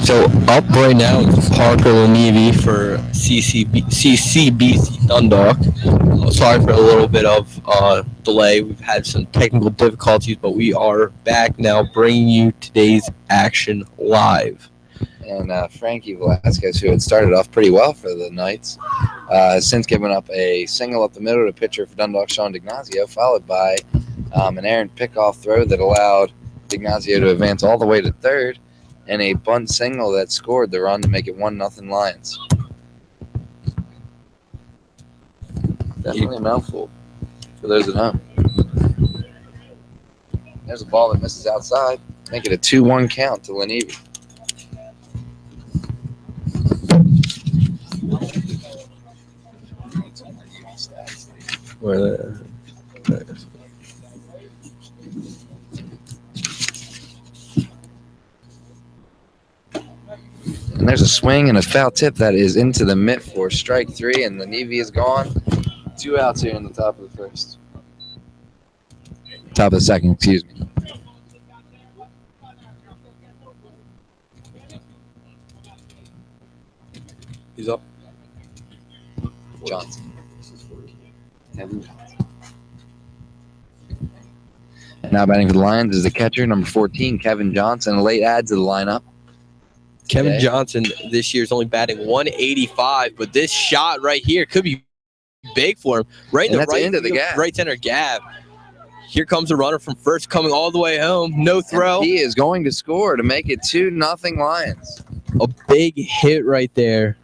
So up right now is Parker Lanivi for CCBC Dundalk. Sorry for a little bit of delay. We've had some technical difficulties, but we are back now, bringing you today's action live. And Frankie Velasquez, who had started off pretty well for the Knights, has since given up a single up the middle to pitcher for Dundalk, Sean D'Ignazio, followed by an errant pickoff throw that allowed D'Ignazio to advance all the way to third, and a bunt single that scored the run to make it 1-0 Lions. Definitely a mouthful for those at home. There's a ball that misses outside, make it a 2-1 count to Lanivi. And there's a swing and a foul tip that is into the mitt for strike three, and Lanivi is gone. 2 outs here in the top of the first. Top of the second, excuse me. He's up. Johnson. Kevin Johnson. And now batting for the Lions is the catcher, number 14, Kevin Johnson, a late add to the lineup. Kevin Johnson this year is only batting 185, but this shot right here could be big for him. Right in the right into the gap. Right center gap. Here comes a runner from first coming all the way home. No throw. And he is going to score to make it 2-0 Lions. A big hit right there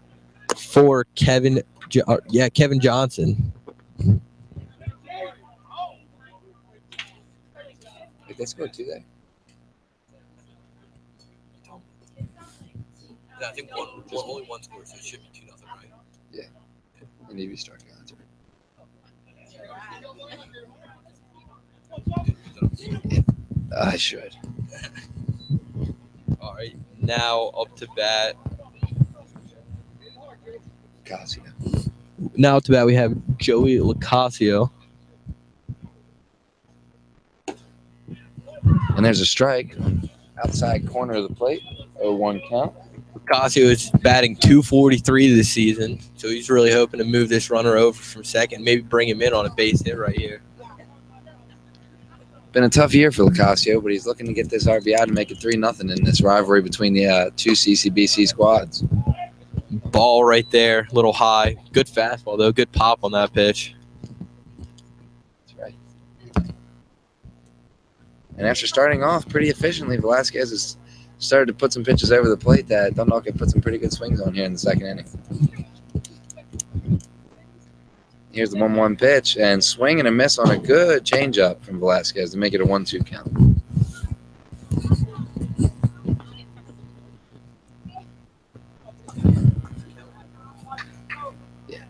for Kevin Johnson. Wait, they scored two there. I think only one score, so it should be 2-0, right? Yeah. And Navy struck out. I should. All right, now up to bat. Casio. Now up to bat, we have Joey Locasio. And there's a strike. Outside corner of the plate. 0-1 count. Locasio is batting 243 this season, so he's really hoping to move this runner over from second, maybe bring him in on a base hit right here. Been a tough year for Locasio, but he's looking to get this RBI to make it 3-0 in this rivalry between the two CCBC squads. Ball right there, little high. Good fastball, though. Good pop on that pitch. That's right. And after starting off pretty efficiently, Velasquez has started to put some pitches over the plate that Dundalk had put some pretty good swings on here in the second inning. Here's the 1-1 pitch, and swing and a miss on a good changeup from Velasquez to make it a 1-2 count. Yeah.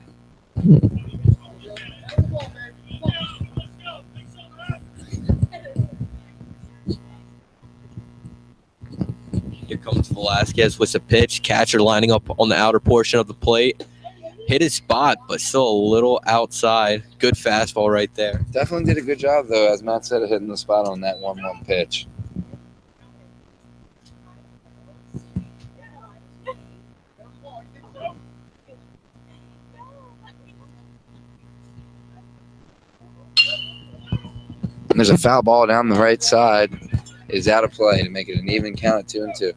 Here comes Velasquez with a pitch. Catcher lining up on the outer portion of the plate. Hit his spot, but still a little outside. Good fastball right there. Definitely did a good job, though, as Matt said, of hitting the spot on that 1-1 pitch. And there's a foul ball down the right side. It is out of play to make it an even count at 2-2.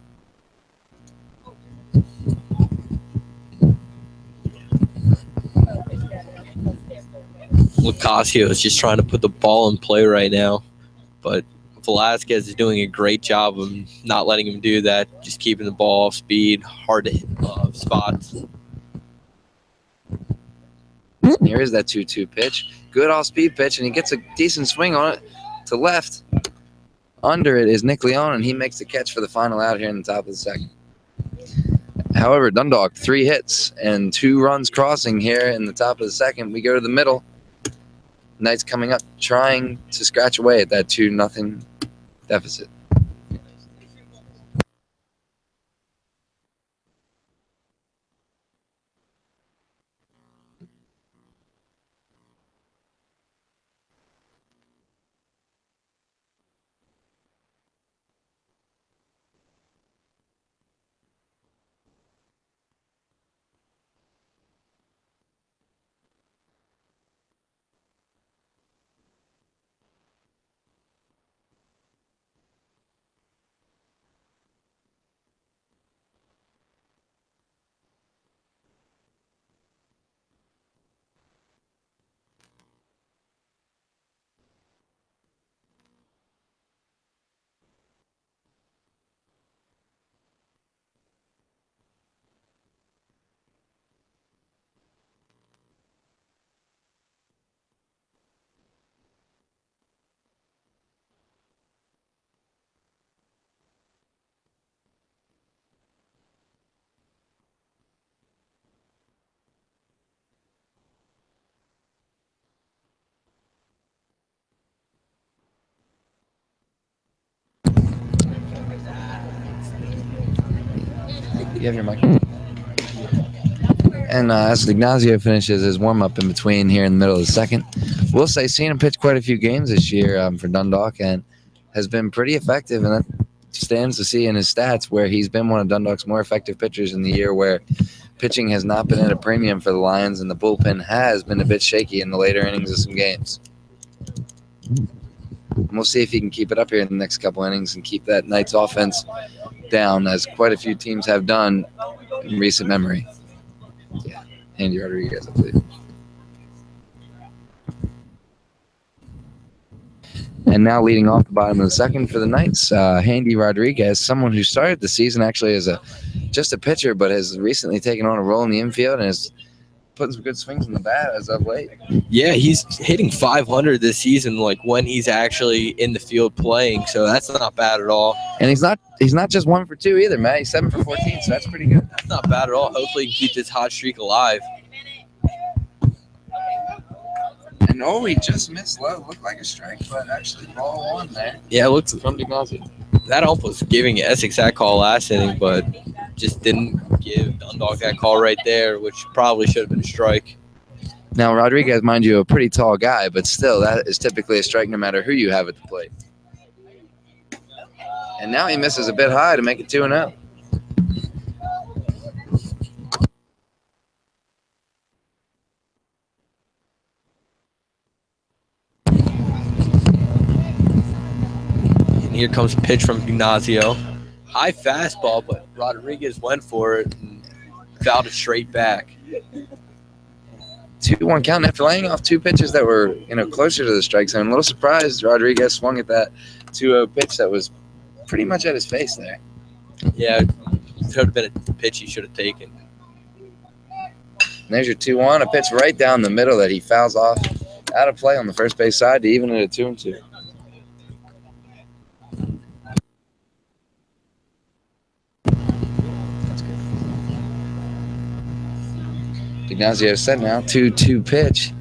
Locasio is just trying to put the ball in play right now, but Velasquez is doing a great job of not letting him do that, just keeping the ball off speed, hard to hit spots. Here is that 2-2 pitch. Good off-speed pitch, and he gets a decent swing on it to left. Under it is Nick Leon, and he makes the catch for the final out here in the top of the second. However, Dundalk, 3 hits and 2 runs crossing here in the top of the second. We go to the middle. Knights coming up, trying to scratch away at that 2-0 deficit. You have your mic. And as Ignacio finishes his warm-up in between here in the middle of the second, we'll say seen him pitch quite a few games this year for Dundalk and has been pretty effective, and that stands to see in his stats where he's been one of Dundalk's more effective pitchers in the year where pitching has not been at a premium for the Lions and the bullpen has been a bit shaky in the later innings of some games. And we'll see if he can keep it up here in the next couple innings and keep that Knights offense down, as quite a few teams have done in recent memory. Yeah, Andy Rodriguez, I believe. And now leading off the bottom of the second for the Knights, Handy Rodriguez, someone who started the season actually as just a pitcher, but has recently taken on a role in the infield and is putting some good swings in the bat as of late. Yeah, he's hitting 500 this season, like when he's actually in the field playing. So that's not bad at all. And he's not just 1 for 2 either, Matt. He's 7 for 14, so that's pretty good. That's not bad at all. Hopefully, he can keep this hot streak alive. And he just missed low. Looked like a strike, but actually ball one there. Yeah, it looks From Ignacio. that almost was giving Essex that call last inning, but just didn't give Dundalk that call right there, which probably should have been a strike. Now, Rodriguez, mind you, a pretty tall guy, but still, that is typically a strike no matter who you have at the plate. And now he misses a bit high to make it 2-0. And here comes a pitch from Ignacio. High fastball, but Rodriguez went for it and fouled it straight back. 2-1 count after laying off 2 pitches that were closer to the strike zone. I'm a little surprised Rodriguez swung at that 2-0 pitch that was pretty much at his face there. Yeah, it could have been a pitch he should have taken. And there's your 2-1, a pitch right down the middle that he fouls off out of play on the first base side to even it at 2-2. Ignacio set now, 2-2 pitch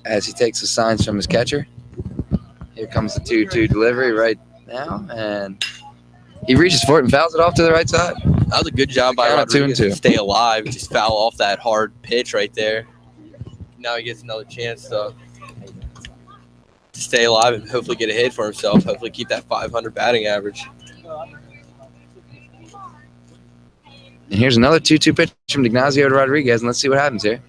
as he takes the signs from his catcher. Here comes the 2-2 delivery right now, and he reaches for it and fouls it off to the right side. That was a good job by Rodriguez to stay alive, just foul off that hard pitch right there. Now he gets another chance to stay alive and hopefully get a hit for himself, hopefully keep that 500 batting average. And here's another 2-2 pitch from Ignacio to Rodriguez, and let's see what happens here.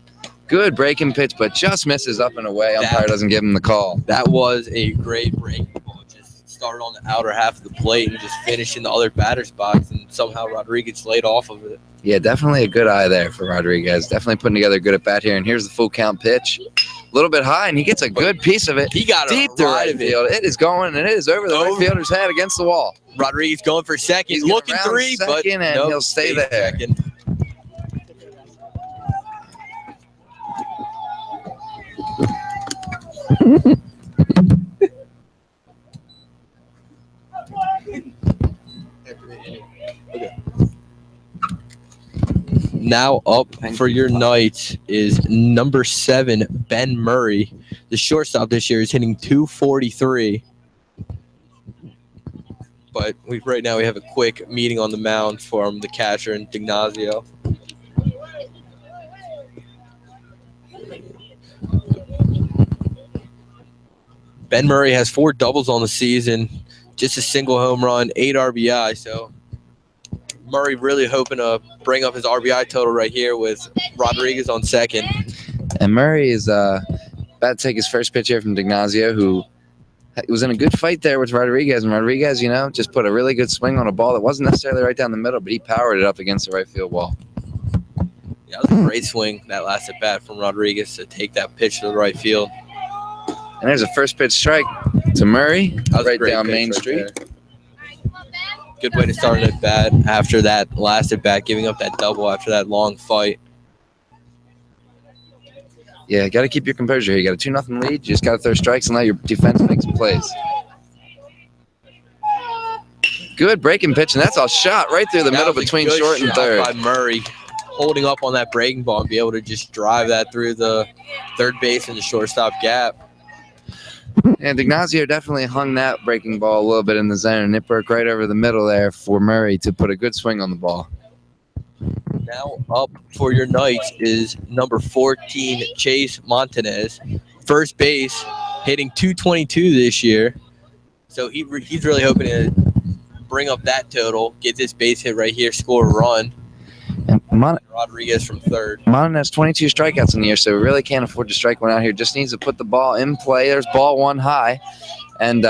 Good breaking pitch, but just misses up and away. Umpire doesn't give him the call. That was a great breaking ball. Just started on the outer half of the plate and just finished in the other batter's box, and somehow Rodriguez laid off of it. Yeah, definitely a good eye there for Rodriguez. Definitely putting together a good at bat here. And here's the full count pitch. A little bit high, and he gets a good piece of it. He got deep to right field. It is going, and it is over the right fielder's head against the wall. Rodriguez going for second. He's looking 3, but and nope, he'll stay there. Second. Now up for your Knights is number 7, Ben Murray. The shortstop this year is hitting .243. But right now we have a quick meeting on the mound from the catcher and Ignacio. Ben Murray has 4 doubles on the season, just a single home run, 8 RBI. So Murray really hoping to bring up his RBI total right here with Rodriguez on second. And Murray is about to take his first pitch here from Ignacio, who was in a good fight there with Rodriguez. And Rodriguez, just put a really good swing on a ball that wasn't necessarily right down the middle, but he powered it up against the right field wall. Yeah, that was a great swing, that last at bat from Rodriguez to take that pitch to the right field. And there's a first pitch strike to Murray right down Main right Street. There. Good way to start an at bat after that last at bat, giving up that double after that long fight. Yeah, got to keep your composure here. You got a 2-0 lead. You just got to throw strikes and let your defense make some plays. Good breaking pitch, and that's a shot right through the middle between short and third. By Murray, holding up on that breaking ball and be able to just drive that through the third base and the shortstop gap. And Ignacio definitely hung that breaking ball a little bit in the zone, and it broke right over the middle there for Murray to put a good swing on the ball. Now up for your Knights is number 14, Chase Montanez. First base, hitting .222 this year. So he's really hoping to bring up that total, get this base hit right here, score a run. And Rodriguez from third. Montanez has 22 strikeouts in the year, so we really can't afford to strike one out here. Just needs to put the ball in play. There's ball one high. And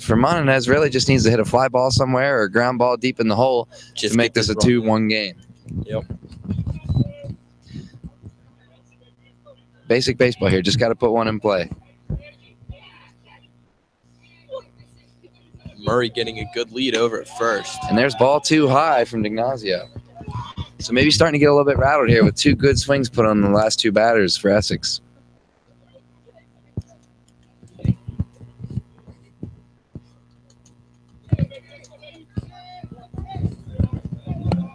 for Montanez, really just needs to hit a fly ball somewhere or a ground ball deep in the hole to make this a 2-1 game. Yep. Basic baseball here. Just got to put one in play. Murray getting a good lead over at first. And there's ball too high from Ignacio. So maybe starting to get a little bit rattled here with two good swings put on the last two batters for Essex.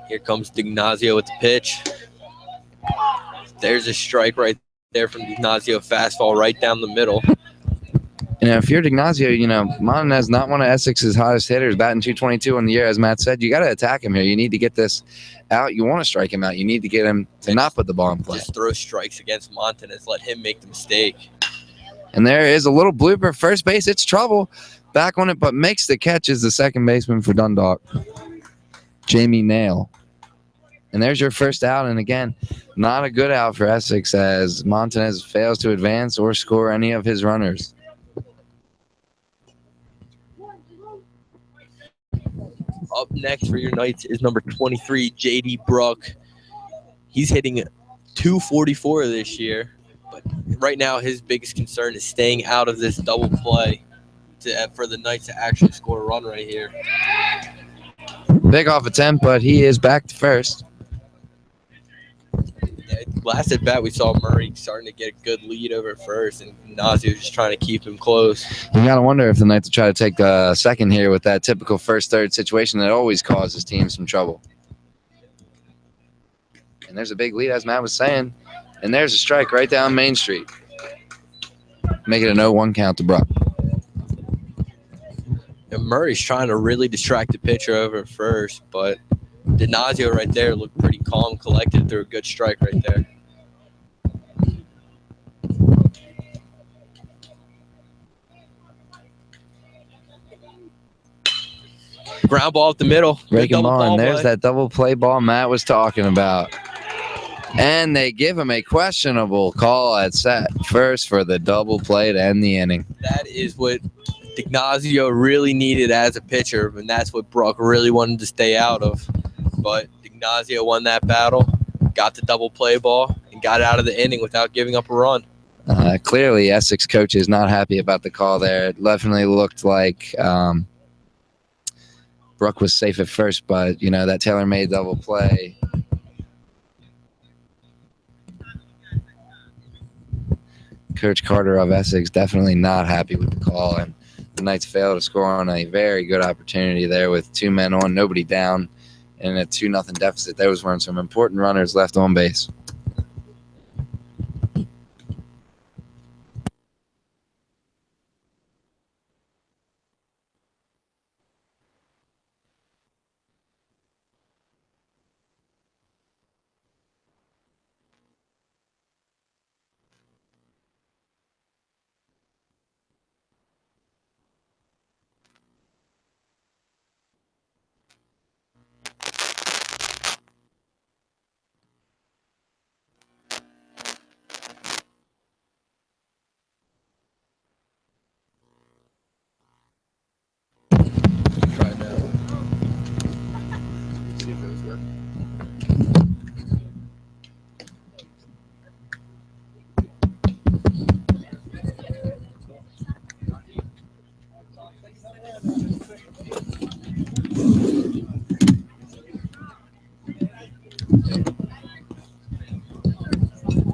Here comes Ignacio with the pitch. There's a strike right there from Ignacio. Fastball right down the middle. If you're Ignacio, Montanez not one of Essex's hottest hitters, batting .222 on the year, as Matt said. You got to attack him here. You need to get this out. You want to strike him out. You need to get him to not put the ball in play. Just throw strikes against Montanez. Let him make the mistake. And there is a little blooper. First base, it's trouble. Back on it, but makes the catch is the second baseman for Dundalk, Jamie Nail. And there's your first out. And again, not a good out for Essex as Montanez fails to advance or score any of his runners. Up next for your Knights is number 23, J.D. Bruck. He's hitting .244 this year. But right now, his biggest concern is staying out of this double play for the Knights to actually score a run right here. Big off attempt, but he is back to first. Last at bat, we saw Murray starting to get a good lead over at first, and Ignacio just trying to keep him close. You got to wonder if the Knights will try to take a second here with that typical first-third situation that always causes teams some trouble. And there's a big lead, as Matt was saying. And there's a strike right down Main Street. Make it a 0-1 count to Bruck. And Murray's trying to really distract the pitcher over at first, but Ignacio right there looked pretty calm, collected, threw a good strike right there. Ground ball up the middle. Breaking ball, and there's that double play ball Matt was talking about. And they give him a questionable call at first for the double play to end the inning. That is what Ignacio really needed as a pitcher, and that's what Bruck really wanted to stay out of. But Ignacio won that battle, got the double play ball, and got out of the inning without giving up a run. Clearly, Essex coach is not happy about the call there. It definitely looked like Bruck was safe at first, but, that tailor-made double play. Coach Carter of Essex definitely not happy with the call, and the Knights failed to score on a very good opportunity there with two men on, nobody down, and a 2-0 deficit. Those weren't some important runners left on base. Try now. See if it was good.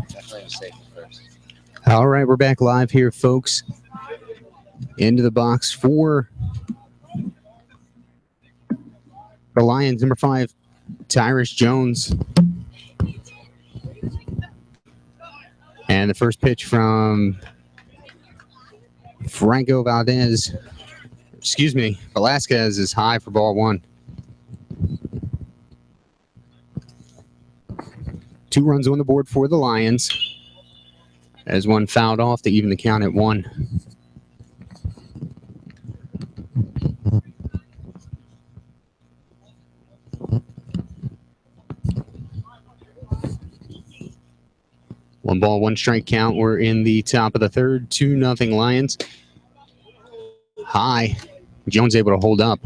Definitely was safe at first. All right, we're back live here, folks. Into the box for the Lions, number 5, Tyrus Jones. And the first pitch from Velasquez is high for ball one. 2 runs on the board for the Lions. As one fouled off to even the count at 1. One ball, 1 strike count. We're in the top of the third. 2-0 Lions. High. Jones able to hold up.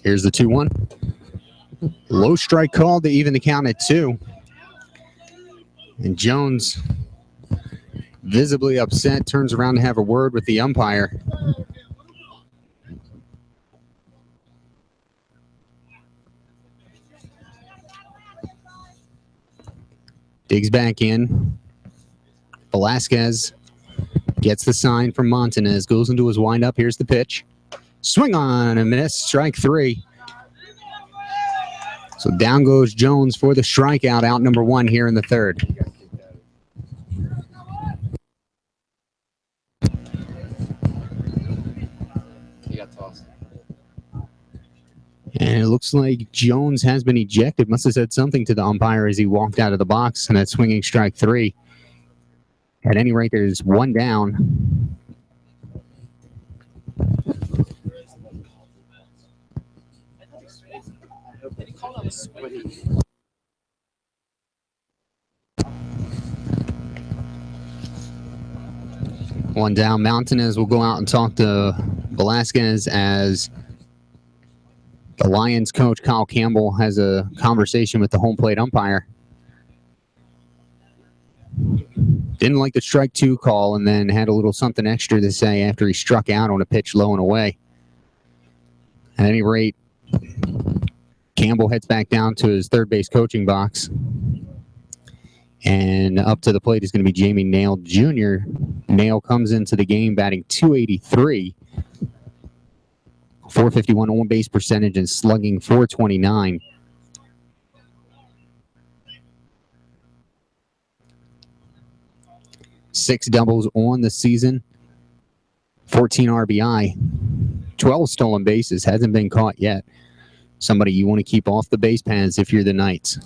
Here's the 2-1. Low strike call to even the count at 2. And Jones, visibly upset, turns around to have a word with the umpire. Digs back in. Velasquez gets the sign from Montanez, goes into his windup. Here's the pitch. Swing on and miss, strike 3. So down goes Jones for the strikeout, out number 1 here in the third. He got tossed. And it looks like Jones has been ejected. Must have said something to the umpire as he walked out of the box, and that's swinging strike 3. At any rate, there's 1 down. One down. Montanez will go out and talk to Velasquez as the Lions coach, Kyle Campbell, has a conversation with the home plate umpire. Didn't like the strike 2 call and then had a little something extra to say after he struck out on a pitch low and away. At any rate, Campbell heads back down to his third base coaching box. And up to the plate is going to be Jamie Nail Jr. Nail comes into the game batting .283, 451 on base percentage, and slugging .429. Six doubles on the season, 14 RBI, 12 stolen bases, hasn't been caught yet. Somebody you want to keep off the base paths if you're the Knights.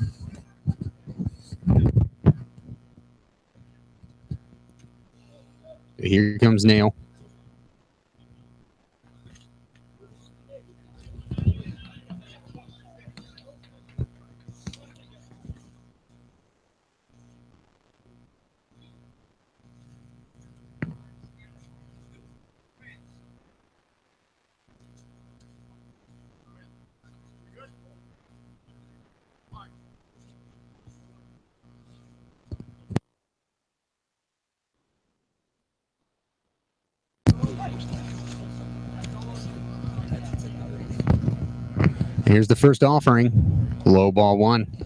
Here comes Nail. Here's the first offering. Low ball 1.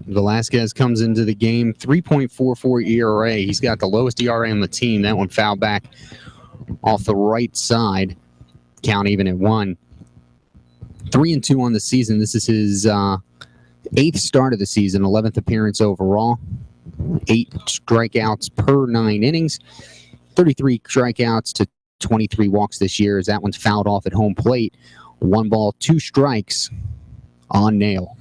Velasquez comes into the game, 3.44 ERA. He's got the lowest ERA on the team. That one fouled back off the right side. Count even at 1. 3-2 on the season. This is his 8th start of the season, 11th appearance overall. 8 strikeouts per 9 innings. 33 strikeouts to 23 walks this year as that one's fouled off at home plate. 1 ball, 2 strikes on Nail.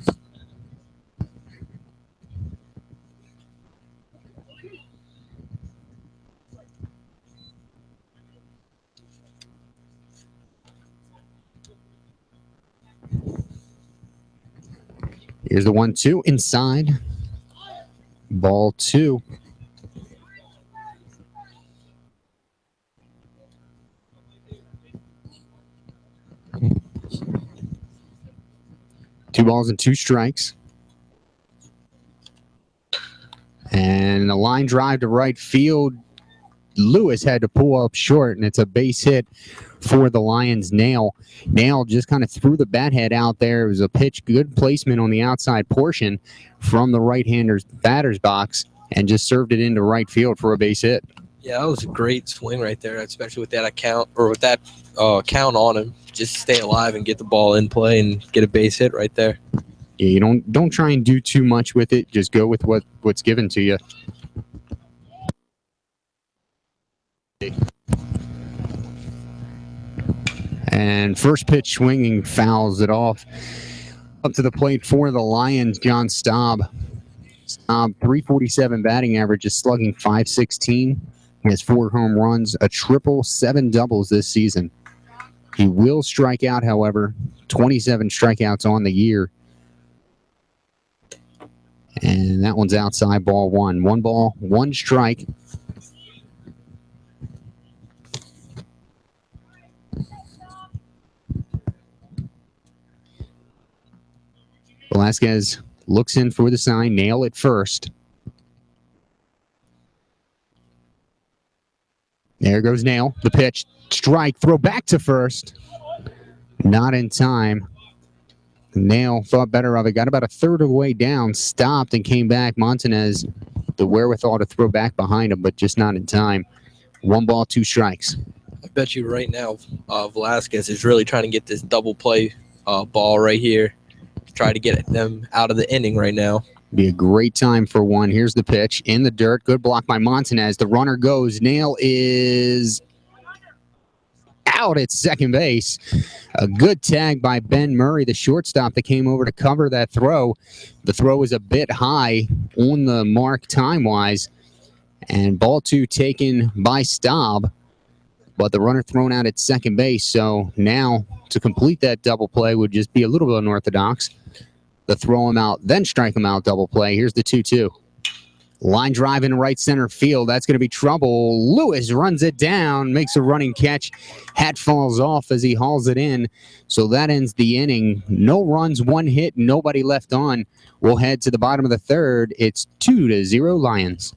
Here's the 1-2 inside. Ball 2. Two balls and 2 strikes. And a line drive to right field. Lewis had to pull up short, and it's a base hit for the Lions. Nail just kind of threw the bat head out there. It was a pitch, good placement on the outside portion from the right-hander's batter's box, and just served it into right field for a base hit. Yeah, that was a great swing right there, especially with that account or with that count on him. Just stay alive and get the ball in play and get a base hit right there. Yeah, you don't try and do too much with it. Just go with what's given to you. And first pitch swinging fouls it off. Up to the plate for the Lions, John Staub. Staub, 347 batting average, is slugging 516. He has 4 home runs, a triple, 7 doubles this season. He will strike out, however, 27 strikeouts on the year. And that one's outside, ball 1. 1 ball, 1 strike. Velasquez looks in for the sign, nail it first. There goes Nail. The pitch, strike, throw back to first. Not in time. Nail thought better of it, got about a third of the way down, stopped and came back. Montanez, the wherewithal to throw back behind him, but just not in time. 1 ball, 2 strikes. I bet you right now, Velasquez is really trying to get this double play ball right here. Try to get them out of the inning right now. Be a great time for one. Here's the pitch in the dirt. Good block by Montanez. The runner goes. Nail is out at second base. A good tag by Ben Murray, the shortstop that came over to cover that throw. The throw was a bit high on the mark time-wise. And ball 2 taken by Staub. But the runner thrown out at second base. So now to complete that double play would just be a little bit unorthodox. The throw him out, then strike him out double play. Here's the 2-2. Line drive in right center field. That's going to be trouble. Lewis runs it down, makes a running catch. Hat falls off as he hauls it in. So that ends the inning. No runs, 1 hit, nobody left on. We'll head to the bottom of the third. It's 2-0 Lions.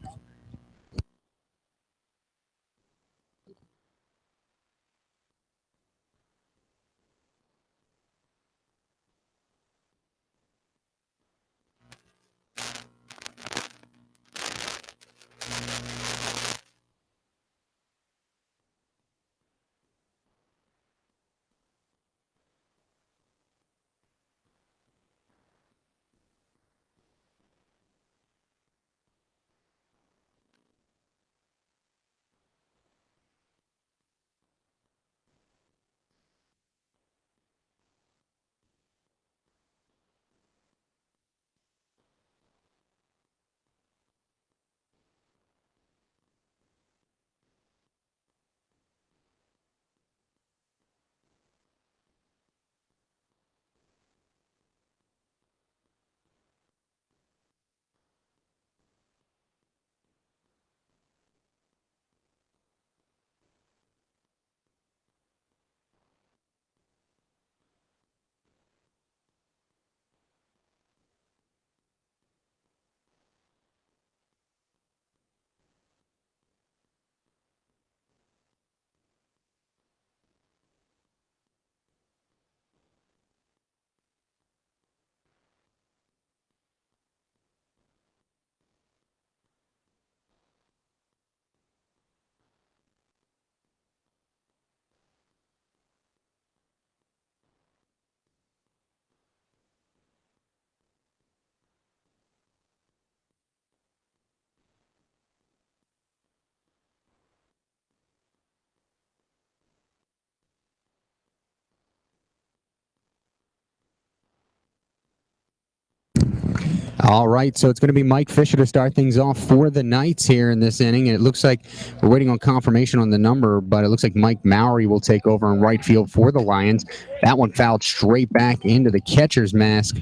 All right, so it's going to be Mike Fisher to start things off for the Knights here in this inning. And it looks like we're waiting on confirmation on the number, but it looks like Mike Mowry will take over in right field for the Lions. That one fouled straight back into the catcher's mask.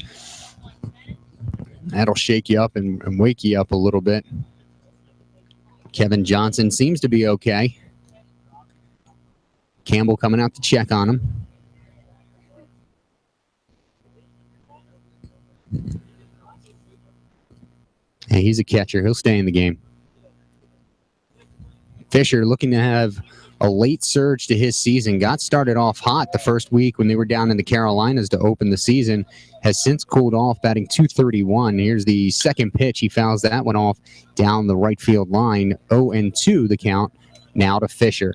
That'll shake you up and wake you up a little bit. Kevin Johnson seems to be okay. Campbell coming out to check on him. And he's a catcher. He'll stay in the game. Fisher looking to have a late surge to his season. Got started off hot the first week when they were down in the Carolinas to open the season. Has since cooled off, batting .231. Here's the second pitch. He fouls that one off down the right field line. 0-2 the count. Now to Fisher.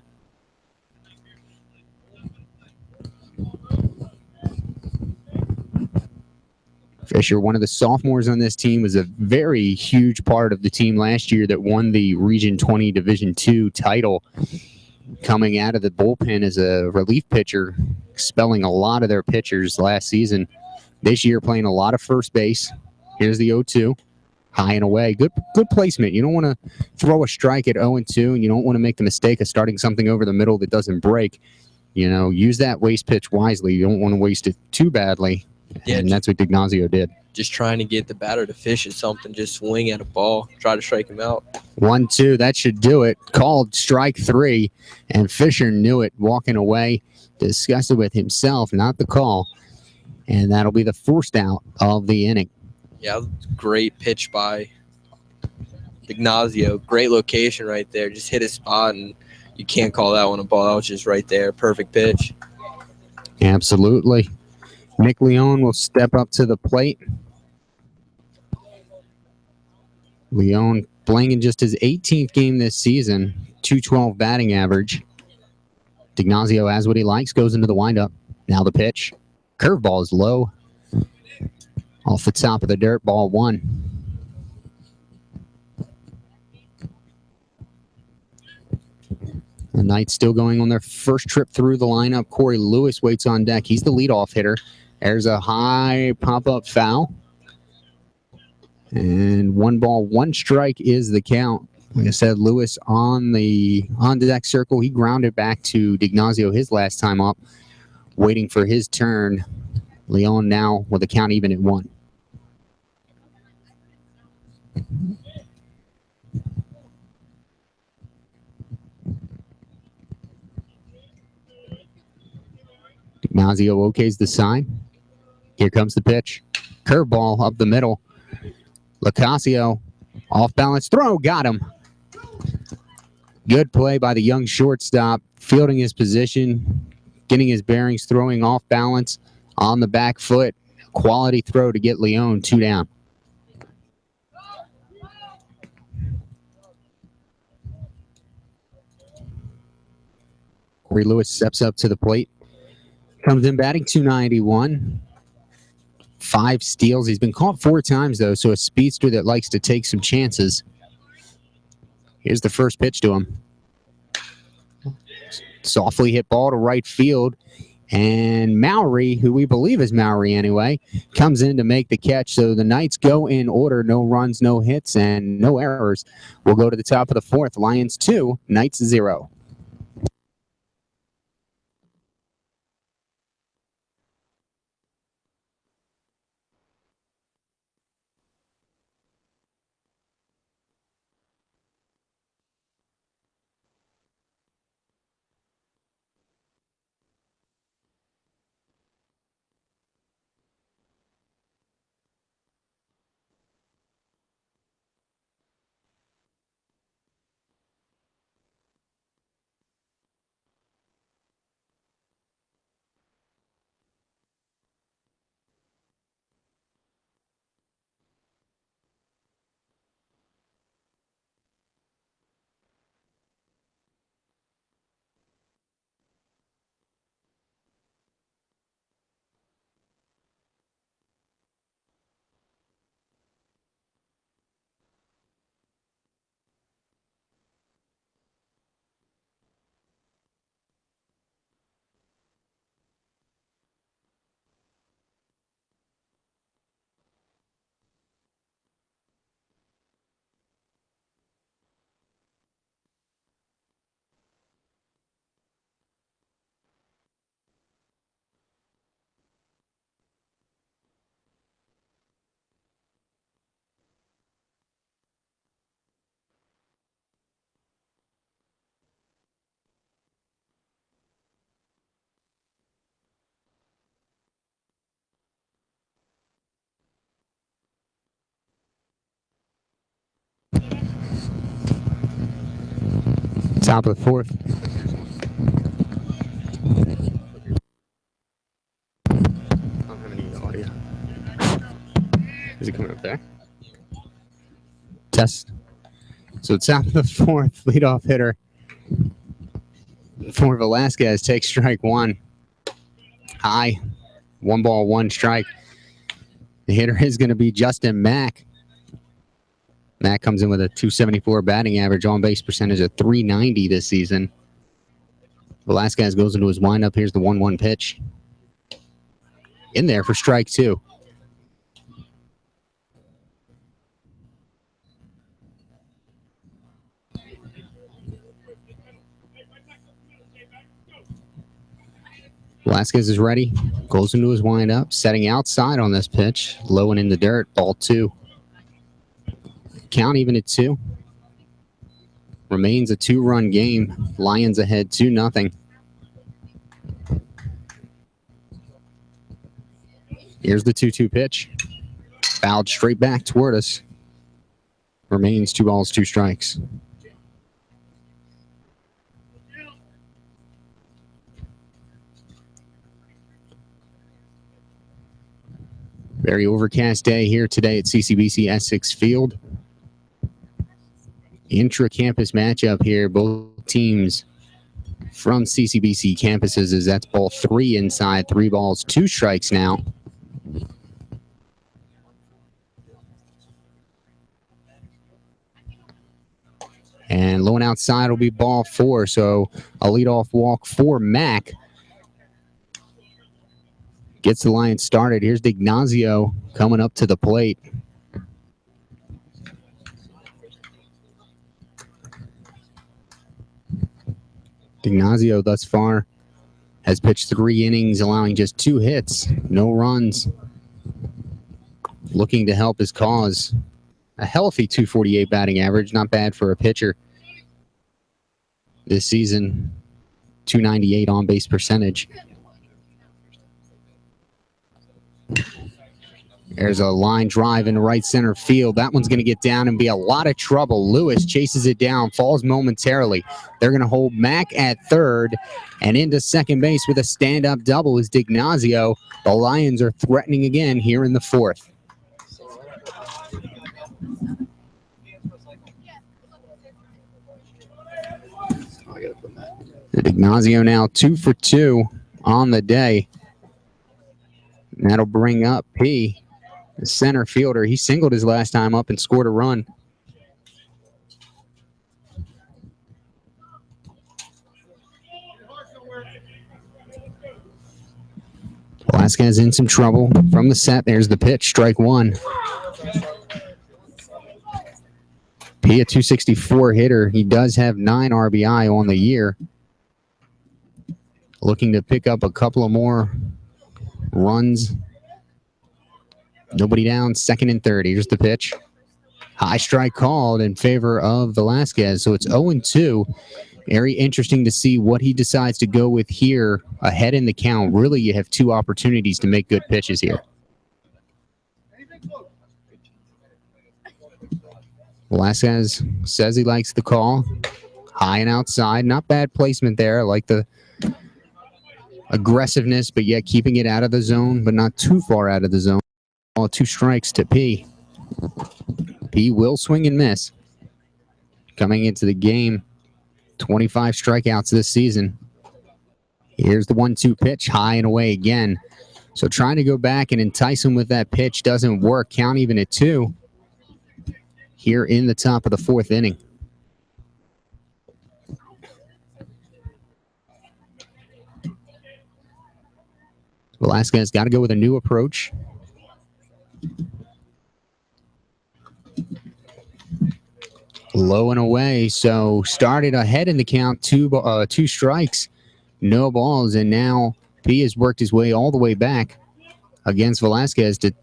Fisher, one of the sophomores on this team, was a very huge part of the team last year that won the Region 20 Division II title. Coming out of the bullpen as a relief pitcher, expelling a lot of their pitchers last season. This year playing a lot of first base. Here's the 0-2. High and away. Good placement. You don't want to throw a strike at 0-2, and you don't want to make the mistake of starting something over the middle that doesn't break. Use that waste pitch wisely. You don't want to waste it too badly. Yeah, and that's what Dignazio did. Just trying to get the batter to fish at something, just swing at a ball, try to strike him out. 1-2, that should do it. Called strike 3, and Fisher knew it, walking away, discussed it with himself, not the call. And that'll be the first out of the inning. Yeah, great pitch by Dignazio. Great location right there. Just hit his spot, and you can't call that one a ball. That was just right there. Perfect pitch. Absolutely. Nick Leon will step up to the plate. Leon playing in just his 18th game this season, .212 batting average. Dignazio has what he likes, goes into the windup. Now the pitch. Curveball is low. Off the top of the dirt, ball 1. The Knights still going on their first trip through the lineup. Corey Lewis waits on deck. He's the leadoff hitter. There's a high pop-up foul. And 1 ball, 1 strike is the count. Like I said, Lewis on the deck circle. He grounded back to Dignazio his last time up, waiting for his turn. Leon now with the count even at 1. Dignazio okays the sign. Here comes the pitch. Curveball up the middle. Locasio, off balance throw, got him. Good play by the young shortstop, fielding his position, getting his bearings, throwing off balance on the back foot. Quality throw to get Leon 2 down. Corey Lewis steps up to the plate. Comes in batting .291. 5 steals. He's been caught 4 times, though, so a speedster that likes to take some chances. Here's the first pitch to him. Softly hit ball to right field. And Mowry, who we believe is Mowry anyway, comes in to make the catch. So the Knights go in order. No runs, no hits, and no errors. We'll go to the top of the 4th. Lions 2, Knights 0. Top of the 4th. Okay. Test. So top of the fourth, leadoff hitter for Velasquez takes strike one. High. 1 ball, 1 strike. The hitter is going to be Justin Mack. Mack comes in with a 274 batting average, on base percentage of 390 this season. Velasquez goes into his windup. Here's the 1-1 pitch. In there for strike 2. Velasquez is ready, goes into his windup, setting outside on this pitch, low and in the dirt, ball 2. Count even at 2. Remains a 2-run game. Lions ahead 2-0. Here's the 2-2 pitch. Fouled straight back toward us. Remains 2 balls, 2 strikes. Very overcast day here today at CCBC Essex Field. Intra-campus matchup here. Both teams from CCBC campuses, as that's ball 3 inside. 3 balls, 2 strikes now. And low and outside will be ball 4. So a leadoff walk for Mack. Gets the Lions started. Here's D'Ignazio coming up to the plate. D'Ignazio thus far has pitched 3 innings, allowing just 2 hits, no runs. Looking to help his cause. A healthy 248 batting average, not bad for a pitcher this season. 298 on base percentage. There's a line drive in right center field. That one's going to get down and be a lot of trouble. Lewis chases it down, falls momentarily. They're going to hold Mack at third, and into second base with a stand-up double is D'Ignazio. The Lions are threatening again here in the 4th. D'Ignazio now 2 for 2 on the day. And that'll bring up P, the center fielder. He singled his last time up and scored a run. Velasquez in some trouble from the set. There's the pitch, strike 1. P, a 264 hitter. He does have 9 RBI on the year. Looking to pick up a couple of more runs. Nobody down, 2nd and 3rd. Here's the pitch. High strike called in favor of Velasquez. So it's 0-2. Very interesting to see what he decides to go with here ahead in the count. Really, you have 2 opportunities to make good pitches here. Velasquez says he likes the call. High and outside. Not bad placement there. I like the aggressiveness, but yet keeping it out of the zone, but not too far out of the zone. All 2 strikes to P. P will swing and miss. Coming into the game, 25 strikeouts this season. Here's the 1-2 pitch, high and away again. So trying to go back and entice him with that pitch doesn't work. Count even at 2 here in the top of the 4th inning. Velasquez got to go with a new approach. Low and away, so started ahead in the count, 2 strikes, no balls, and now P has worked his way all the way back against Velasquez to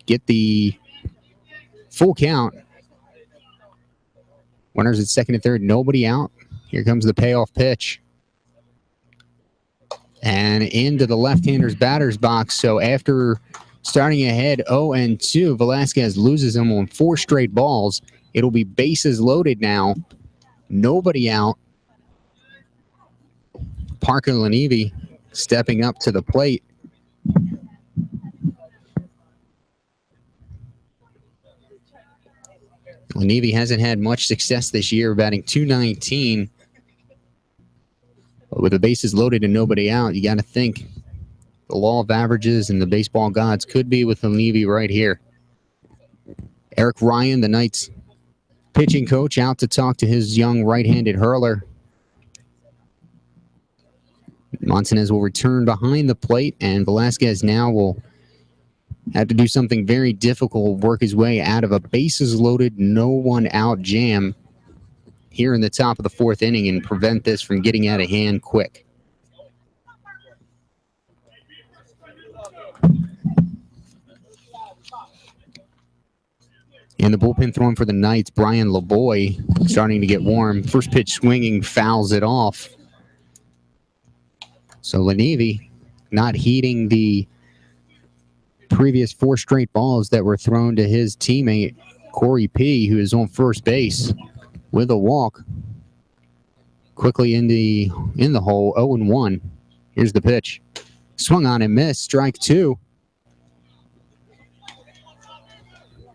get the full count. Runners at 2nd and 3rd, nobody out. Here comes the payoff pitch. And into the left-hander's batter's box. So after starting ahead 0-2, Velasquez loses him on 4 straight balls. It'll be bases loaded now. Nobody out. Parker Lanivi stepping up to the plate. Lenivi hasn't had much success this year, batting .219. But with the bases loaded and nobody out, you got to think the law of averages and the baseball gods could be with Lenivi right here. Eric Ryan, the Knights pitching coach, out to talk to his young right-handed hurler. Montanez will return behind the plate, and Velasquez now will have to do something very difficult, work his way out of a bases-loaded, no-one-out jam here in the top of the fourth inning and prevent this from getting out of hand quick. In the bullpen throwing for the Knights, Brian LeBoy starting to get warm. First pitch swinging, fouls it off. So Lenivi not heeding the previous 4 straight balls that were thrown to his teammate, Corey P., who is on first base with a walk. Quickly in the hole, 0-1. Here's the pitch. Swung on and missed, strike 2.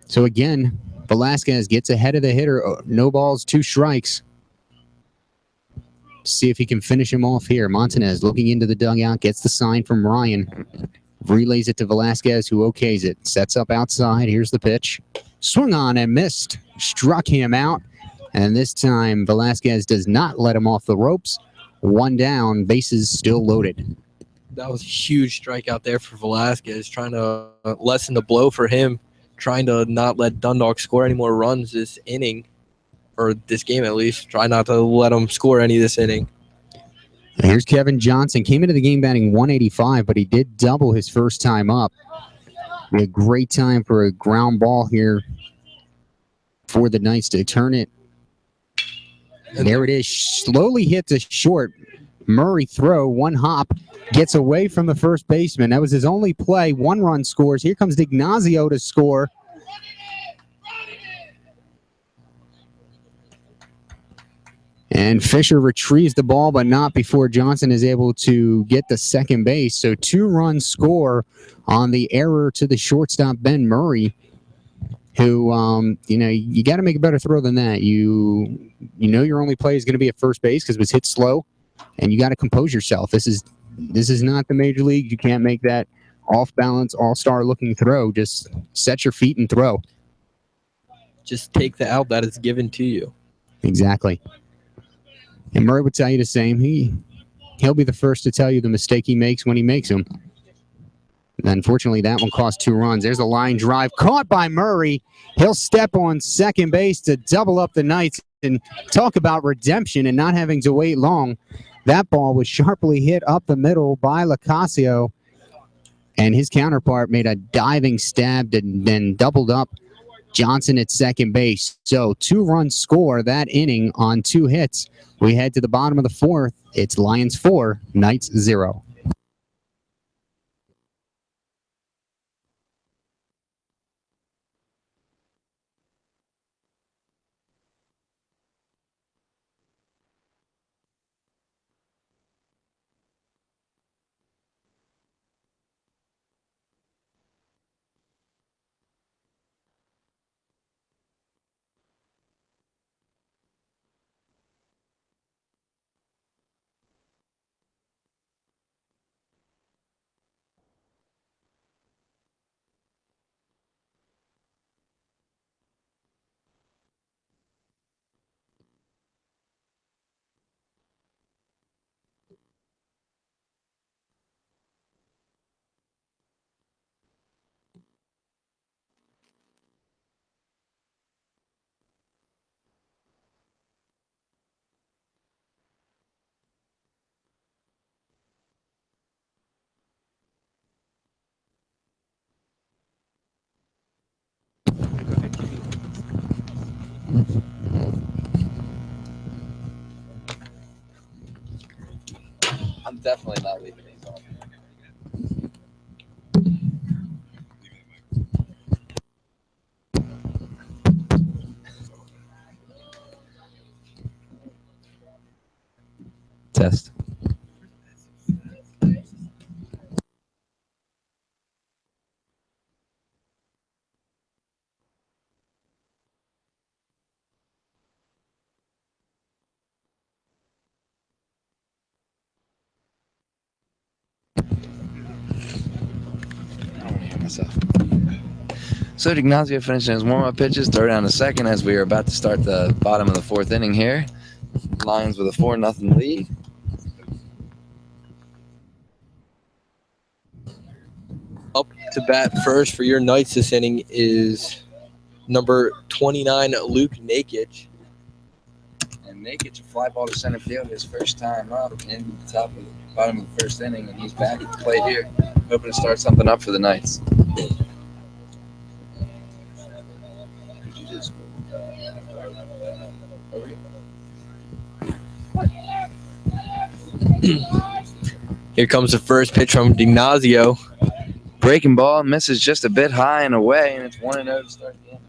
So again, Velasquez gets ahead of the hitter. No balls, 2 strikes. See if he can finish him off here. Montanez looking into the dugout, gets the sign from Ryan. Relays it to Velasquez, who okays it. Sets up outside. Here's the pitch. Swung on and missed. Struck him out. And this time, Velasquez does not let him off the ropes. 1 down, bases still loaded. That was a huge strikeout there for Velasquez, trying to lessen the blow for him, trying to not let Dundalk score any more runs this inning, or this game at least. Try not to let them score any this inning. Here's Kevin Johnson. Came into the game batting .185, but he did double his first time up. A great time for a ground ball here for the Knights to turn it. And there it is. Slowly hit to short. Murray throw, 1 hop, gets away from the first baseman. That was his only play. 1 run scores. Here comes D'Ignazio to score. And Fisher retrieves the ball, but not before Johnson is able to get to second base. So 2-run score on the error to the shortstop, Ben Murray, who, you got to make a better throw than that. You know your only play is going to be at first base because it was hit slow, and you got to compose yourself. This is not the major league. You can't make that off-balance, all-star looking throw. Just set your feet and throw. Just take the out that is given to you. Exactly. And Murray would tell you the same. He'll be the first to tell you the mistake he makes when he makes them. And unfortunately, that one cost 2 runs. There's a line drive caught by Murray. He'll step on second base to double up the Knights. And talk about redemption and not having to wait long. That ball was sharply hit up the middle by Lacasio. And his counterpart made a diving stab and then doubled up Johnson at second base. So 2-run score that inning on 2 hits. We head to the bottom of the 4th. It's Lions 4, Knights 0. I'm definitely not leaving these off. Test. myself. So Ignacio finishing his warm-up pitches, throw down to second as we are about to start the bottom of the fourth inning here. Lions with a 4-0 lead. Up to bat first for your Knights this inning is number 29, Luke Nakic. And Nakic, a fly ball to center field, his first time up in the bottom of the first inning, and he's back at the plate here, hoping to start something up for the Knights. Here comes the first pitch from Ignacio. Breaking ball, misses just a bit high and away, and it's 1-0 to start the inning.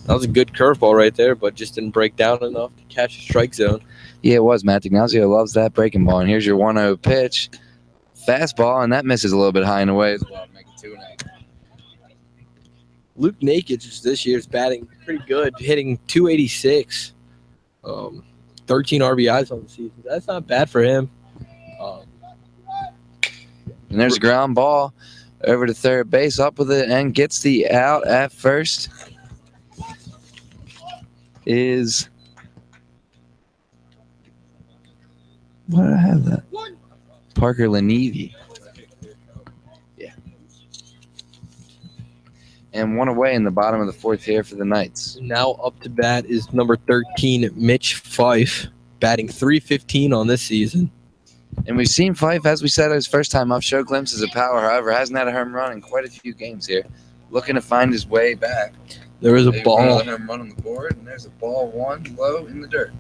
That was a good curveball right there, but just didn't break down enough to catch the strike zone. Yeah, it was, Matt. Ignacio loves that breaking ball, and here's your 1-0 pitch. Fastball, and that misses a little bit high and away as well, making 2-0. Luke Nakic this year's batting pretty good, hitting 286. 13 RBIs on the season. That's not bad for him. And there's a ground ball over to third base, up with it, and gets the out at first. Is what did I have that? Parker Lanivi. Yeah. And one away in the bottom of the fourth here for the Knights. Now up to bat is number 13, Mitch Fife, batting .315 on this season. And we've seen Fife, as we said, his first time up, show glimpses of power. However, hasn't had a home run in quite a few games here. Looking to find his way back. There was a ball. Another home run on the board, and there's a ball one low in the dirt.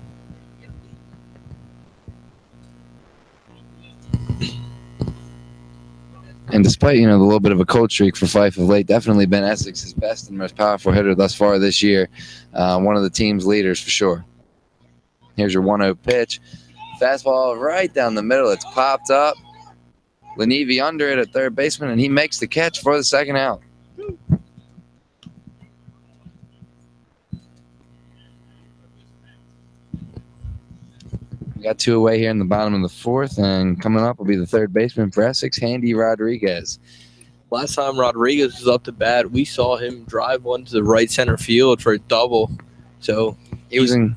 And despite, the little bit of a cold streak for Fife of late, definitely been Essex's best and most powerful hitter thus far this year. One of the team's leaders for sure. Here's your 1-0 pitch. Fastball right down the middle. It's popped up. Lanivi under it at third baseman, and he makes the catch for the second out. We got two away here in the bottom of the fourth, and coming up will be the third baseman for Essex, Handy Rodriguez. Last time Rodriguez was up to bat, we saw him drive one to the right center field for a double. So he was in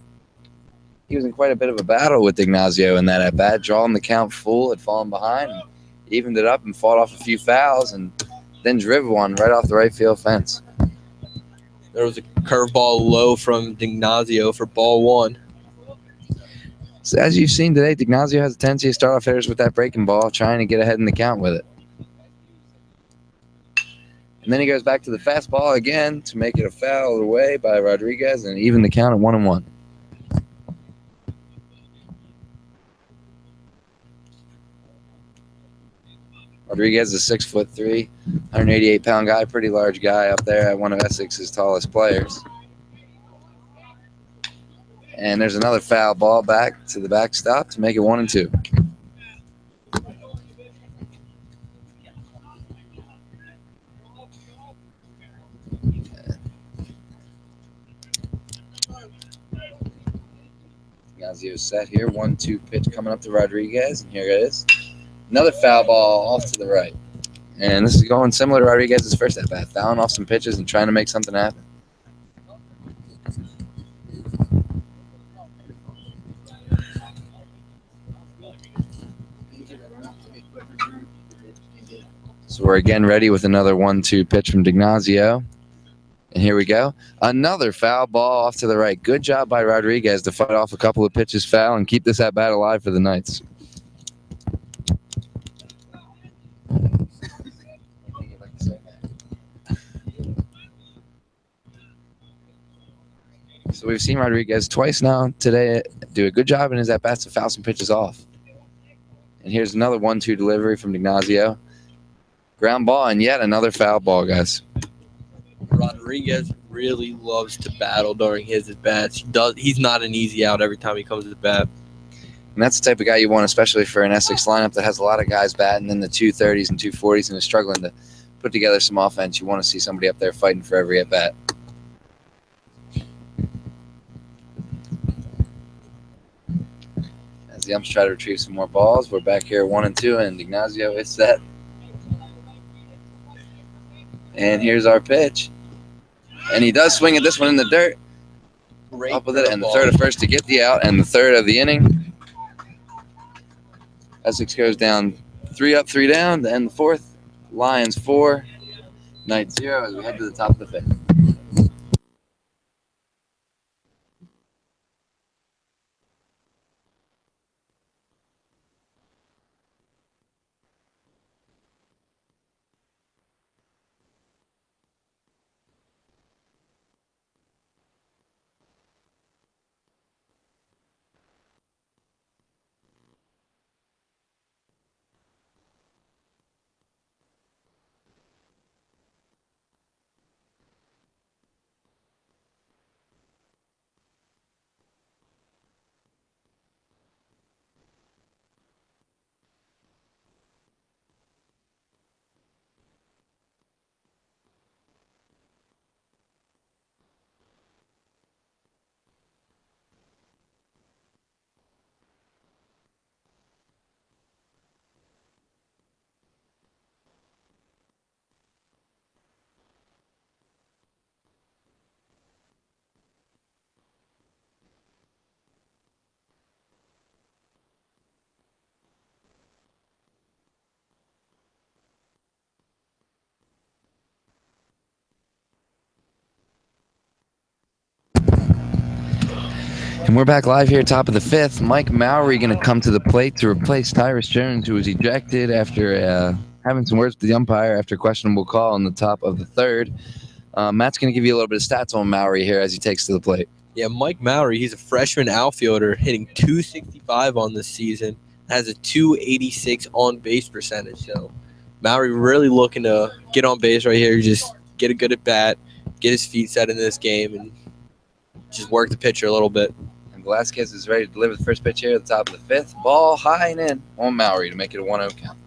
quite a bit of a battle with Ignacio in that at bat, drawing the count full, had fallen behind, and evened it up and fought off a few fouls, and then driven one right off the right field fence. There was a curveball low from Ignacio for ball one. So as you've seen today, Ignacio has a tendency to start off hitters with that breaking ball, trying to get ahead in the count with it. And then he goes back to the fastball again to make it a foul away by Rodriguez and even the count at 1-1. Rodriguez is 6'3", 188-pound guy, pretty large guy up there at one of Essex's tallest players. And there's another foul ball back to the backstop to make it 1-2. Ignacio set here. 1-2 pitch coming up to Rodriguez. And here it is. Another foul ball off to the right. And this is going similar to Rodriguez's first at-bat. Fouling off some pitches and trying to make something happen. So we're again ready with another 1-2 pitch from Ignacio. And here we go. Another foul ball off to the right. Good job by Rodriguez to fight off a couple of pitches foul and keep this at-bat alive for the Knights. So we've seen Rodriguez twice now today do a good job in his at-bats to foul some pitches off. And here's another 1-2 delivery from Ignacio. Ground ball and yet another foul ball, guys. Rodriguez really loves to battle during his at-bats. He's not an easy out every time he comes to the bat. And that's the type of guy you want, especially for an Essex lineup that has a lot of guys batting in the 230s and 240s and is struggling to put together some offense. You want to see somebody up there fighting for every at-bat. As the umps try to retrieve some more balls. We're back here 1-2, and Ignacio is set. And here's our pitch. And he does swing at this one in the dirt. Great Up with it, and the curveball. third of first to get the out, and the third of the inning. Essex goes down 3 up, 3 down to end the fourth. Lions 4, Knights 0 as we head to the top of the fifth. And we're back live here, top of the fifth. Mike Mowry going to come to the plate to replace Tyrus Jones, who was ejected after having some words with the umpire after a questionable call on the top of the third. Matt's going to give you a little bit of stats on Mowry here as he takes to the plate. Yeah, Mike Mowry, he's a freshman outfielder hitting .265 on this season, has a .286 on-base percentage. So Mowry really looking to get on base right here, just get a good at-bat, get his feet set in this game, and just work the pitcher a little bit. And Velasquez is ready to deliver the first pitch here at the top of the fifth. Ball high and in on Mowry to make it a 1-0 count.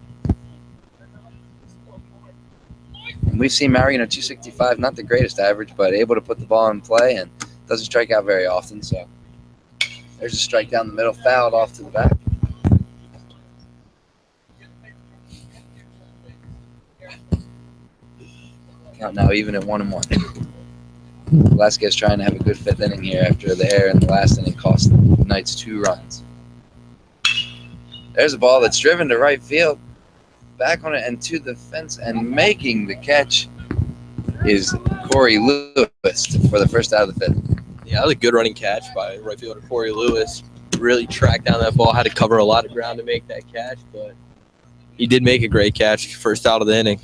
And we've seen Mowry in a .265, not the greatest average, but able to put the ball in play and doesn't strike out very often. So there's a strike down the middle, fouled off to the back. Count now even at 1-1. Velasquez trying to have a good fifth inning here after the error in the last inning cost the Knights 2 runs. There's a ball that's driven to right field. Back on it and to the fence, and making the catch is Corey Lewis for the first out of the fifth. Yeah, that was a good running catch by right fielder Corey Lewis. Really tracked down that ball, had to cover a lot of ground to make that catch, but he did make a great catch first out of the inning.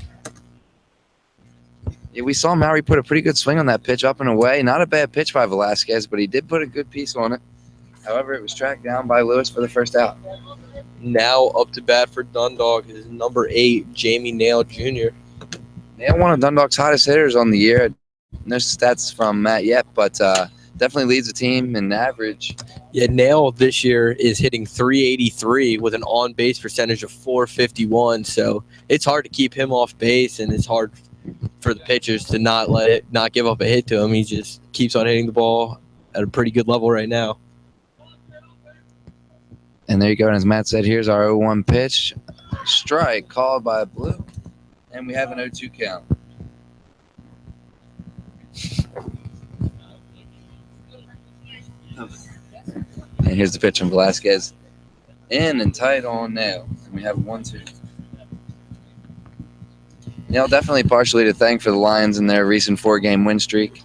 Yeah, we saw Mowry put a pretty good swing on that pitch up and away. Not a bad pitch by Velasquez, but he did put a good piece on it. However, it was tracked down by Lewis for the first out. Now up to bat for Dundalk is number 8, Jamie Nail Jr. Nail, one of Dundalk's hottest hitters on the year. No stats from Matt yet, but definitely leads the team in average. Yeah, Nail this year is hitting .383 with an on-base percentage of .451. So it's hard to keep him off base, and it's hard for the pitchers to not give up a hit to him. He just keeps on hitting the ball at a pretty good level right now. And there you go. And as Matt said, here's our 0-1 pitch. Strike called by Blue. And we have an 0-2 count. And here's the pitch from Velasquez. In and tight on Nail. And we have 1-2. Nail definitely partially to thank for the Lions in their recent 4-game win streak,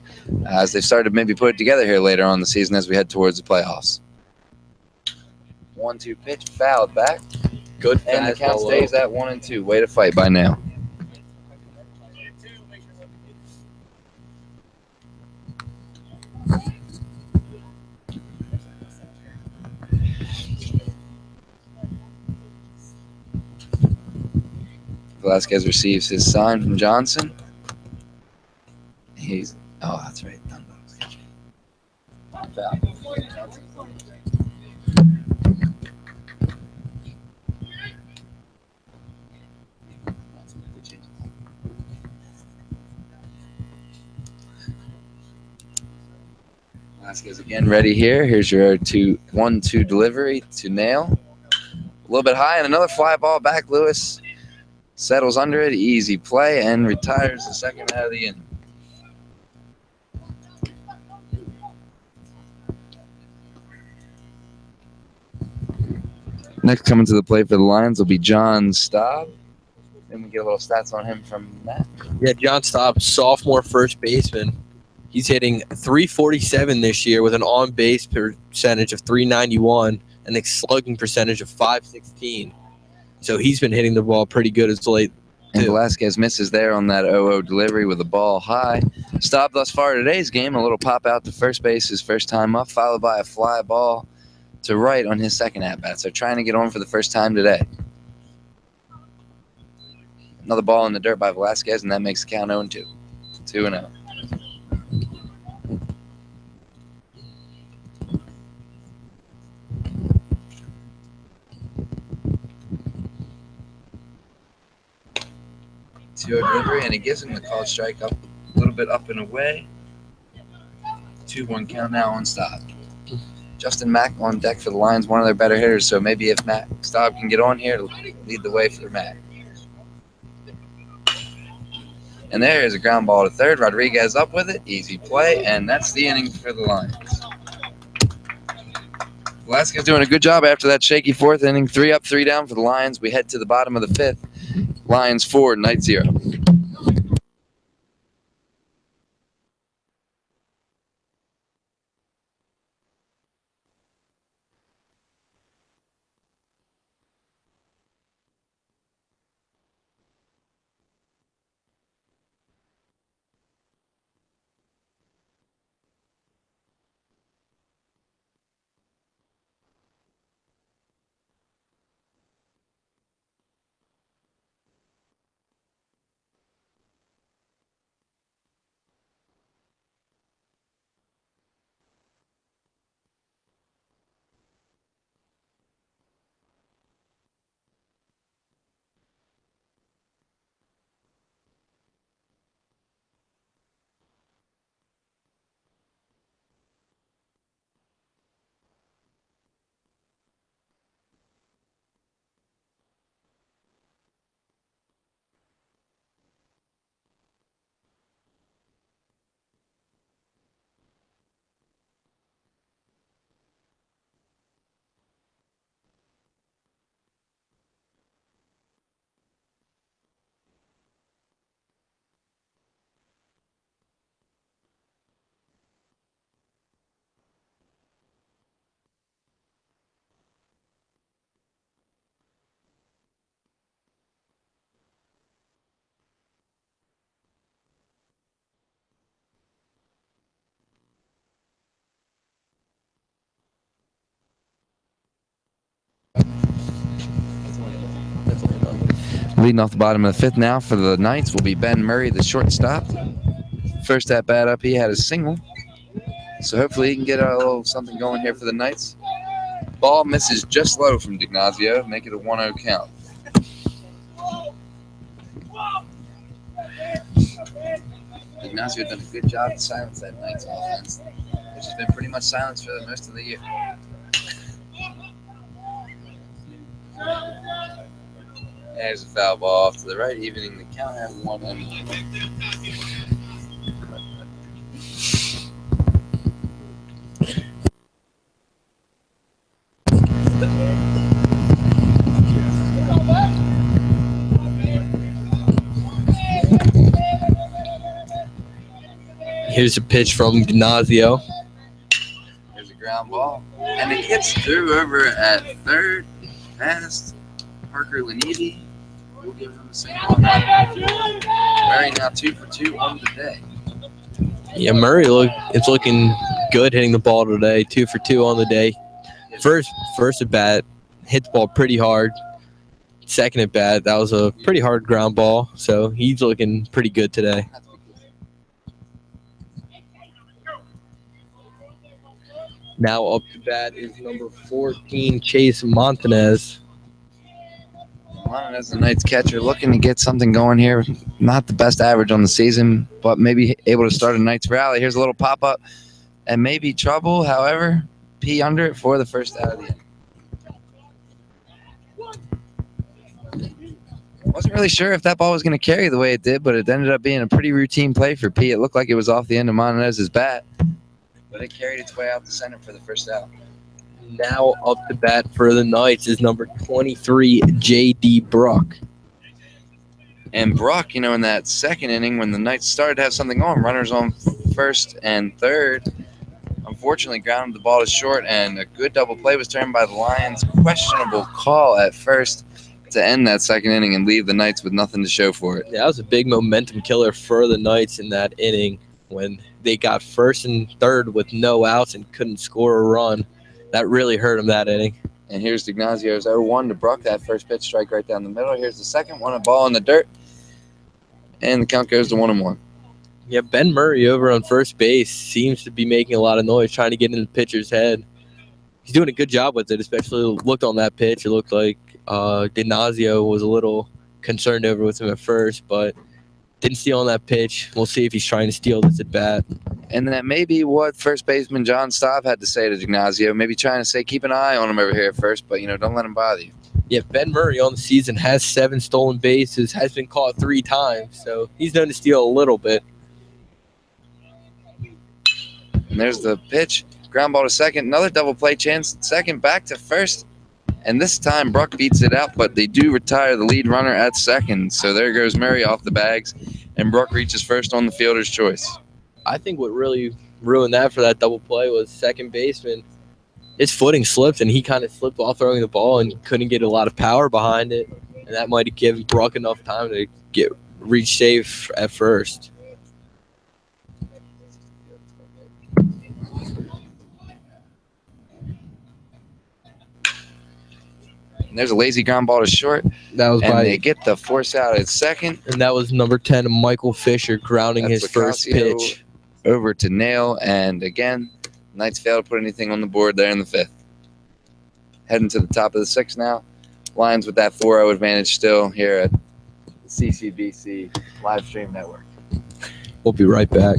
as they've started to maybe put it together here later on in the season as we head towards the playoffs. 1-2 pitch, fouled back. Good. And the count stays at 1-2. Way to fight by Nail. Velasquez receives his sign from Johnson. That's right. Foul. Velasquez again ready here. Here's your 1-2 delivery to Nail. little bit high, and another fly ball back. Lewis settles under it. Easy play and retires the second out of the inning. Next coming to the plate for the Lions will be John Staub. Then we get a little stats on him from Matt. Yeah, John Staub, sophomore first baseman. He's hitting .347 this year with an on-base percentage of .391 and a slugging percentage of .516. So he's been hitting the ball pretty good as late. And Velasquez misses there on that 0-0 delivery with the ball high. Staub thus far today's game, a little pop out to first base his first time up, followed by a fly ball to right on his second at-bat. So trying to get on for the first time today. Another ball in the dirt by Velasquez, and that makes the count 0-2. 2-0. Delivery, and it gives him the called strike up a little bit up and away. 2-1 count now on Staub. Justin Mack on deck for the Lions, one of their better hitters, so maybe if Matt Staub can get on here, lead the way for Mack. And there is a ground ball to third. Rodriguez up with it. Easy play, and that's the inning for the Lions. Velasquez doing a good job after that shaky fourth inning. 3 up, 3 down for the Lions. We head to the bottom of the fifth. Lions 4, Knights 0. Leading off the bottom of the fifth now for the Knights will be Ben Murray, the shortstop. First at bat up, he had a single. So hopefully he can get a little something going here for the Knights. Ball misses just low from D'Ignazio, make it a 1-0 count. D'Ignazio done a good job to silence that Knights offense, which has been pretty much silenced for the most of the year. There's a foul ball off to the right, evening the count at 1-1. Here's a pitch from D'Ignazio. There's a ground ball, and it hits through over at third, past Parker Lanivi. We'll give him a single. Murray now 2 for 2 on the day. Yeah, Murray it's looking good hitting the ball today. 2 for 2 on the day. First at bat, hit the ball pretty hard. Second at bat, that was a pretty hard ground ball. So he's looking pretty good today. Now up to bat is number 14, Chase Montanez. Montanez, the Knights catcher, looking to get something going here. Not the best average on the season, but maybe able to start a Knights rally. Here's a little pop-up and maybe trouble. However, P under it for the first out of the inning. Wasn't really sure if that ball was going to carry the way it did, but it ended up being a pretty routine play for P. It looked like it was off the end of Montanez's bat, but it carried its way out the center for the first out. Now up to bat for the Knights is number 23, J.D. Bruck. And Brock, in that second inning when the Knights started to have something going, runners on first and third, unfortunately grounded the ball to short, and a good double play was turned by the Lions. Questionable call at first to end that second inning and leave the Knights with nothing to show for it. Yeah, that was a big momentum killer for the Knights in that inning when they got first and third with no outs and couldn't score a run. That really hurt them that inning. And here's D'Ignazio's 0-1 to Brock, that first pitch strike right down the middle. Here's the second one, a ball in the dirt. And the count goes to 1-1. Yeah, Ben Murray over on first base seems to be making a lot of noise, trying to get in the pitcher's head. He's doing a good job with it, especially looked on that pitch. It looked like D'Ignazio was a little concerned over with him at first, but didn't steal on that pitch. We'll see if he's trying to steal this at bat. And that may be what first baseman John Staub had to say to D'Ignazio. Maybe trying to say, keep an eye on him over here at first, but, don't let him bother you. Yeah, Ben Murray on the season has 7 stolen bases, has been caught 3 times, so he's known to steal a little bit. And there's the pitch. Ground ball to second. Another double play chance. Second back to first. And this time Bruck beats it out, but they do retire the lead runner at second. So there goes Murray off the bags, and Bruck reaches first on the fielder's choice. I think what really ruined that for that double play was second baseman. His footing slipped, and he kind of slipped while throwing the ball and couldn't get a lot of power behind it. And that might have given Bruck enough time to reach safe at first. And there's a lazy ground ball to short. That was and they get the force out at second. And that was number 10, Michael Fisher, grounding his first pitch. Over to Nail, and again, Knights fail to put anything on the board there in the 5th. Heading to the top of the 6th now. Lions with that 4-0 advantage still here at the CCBC live stream network. We'll be right back.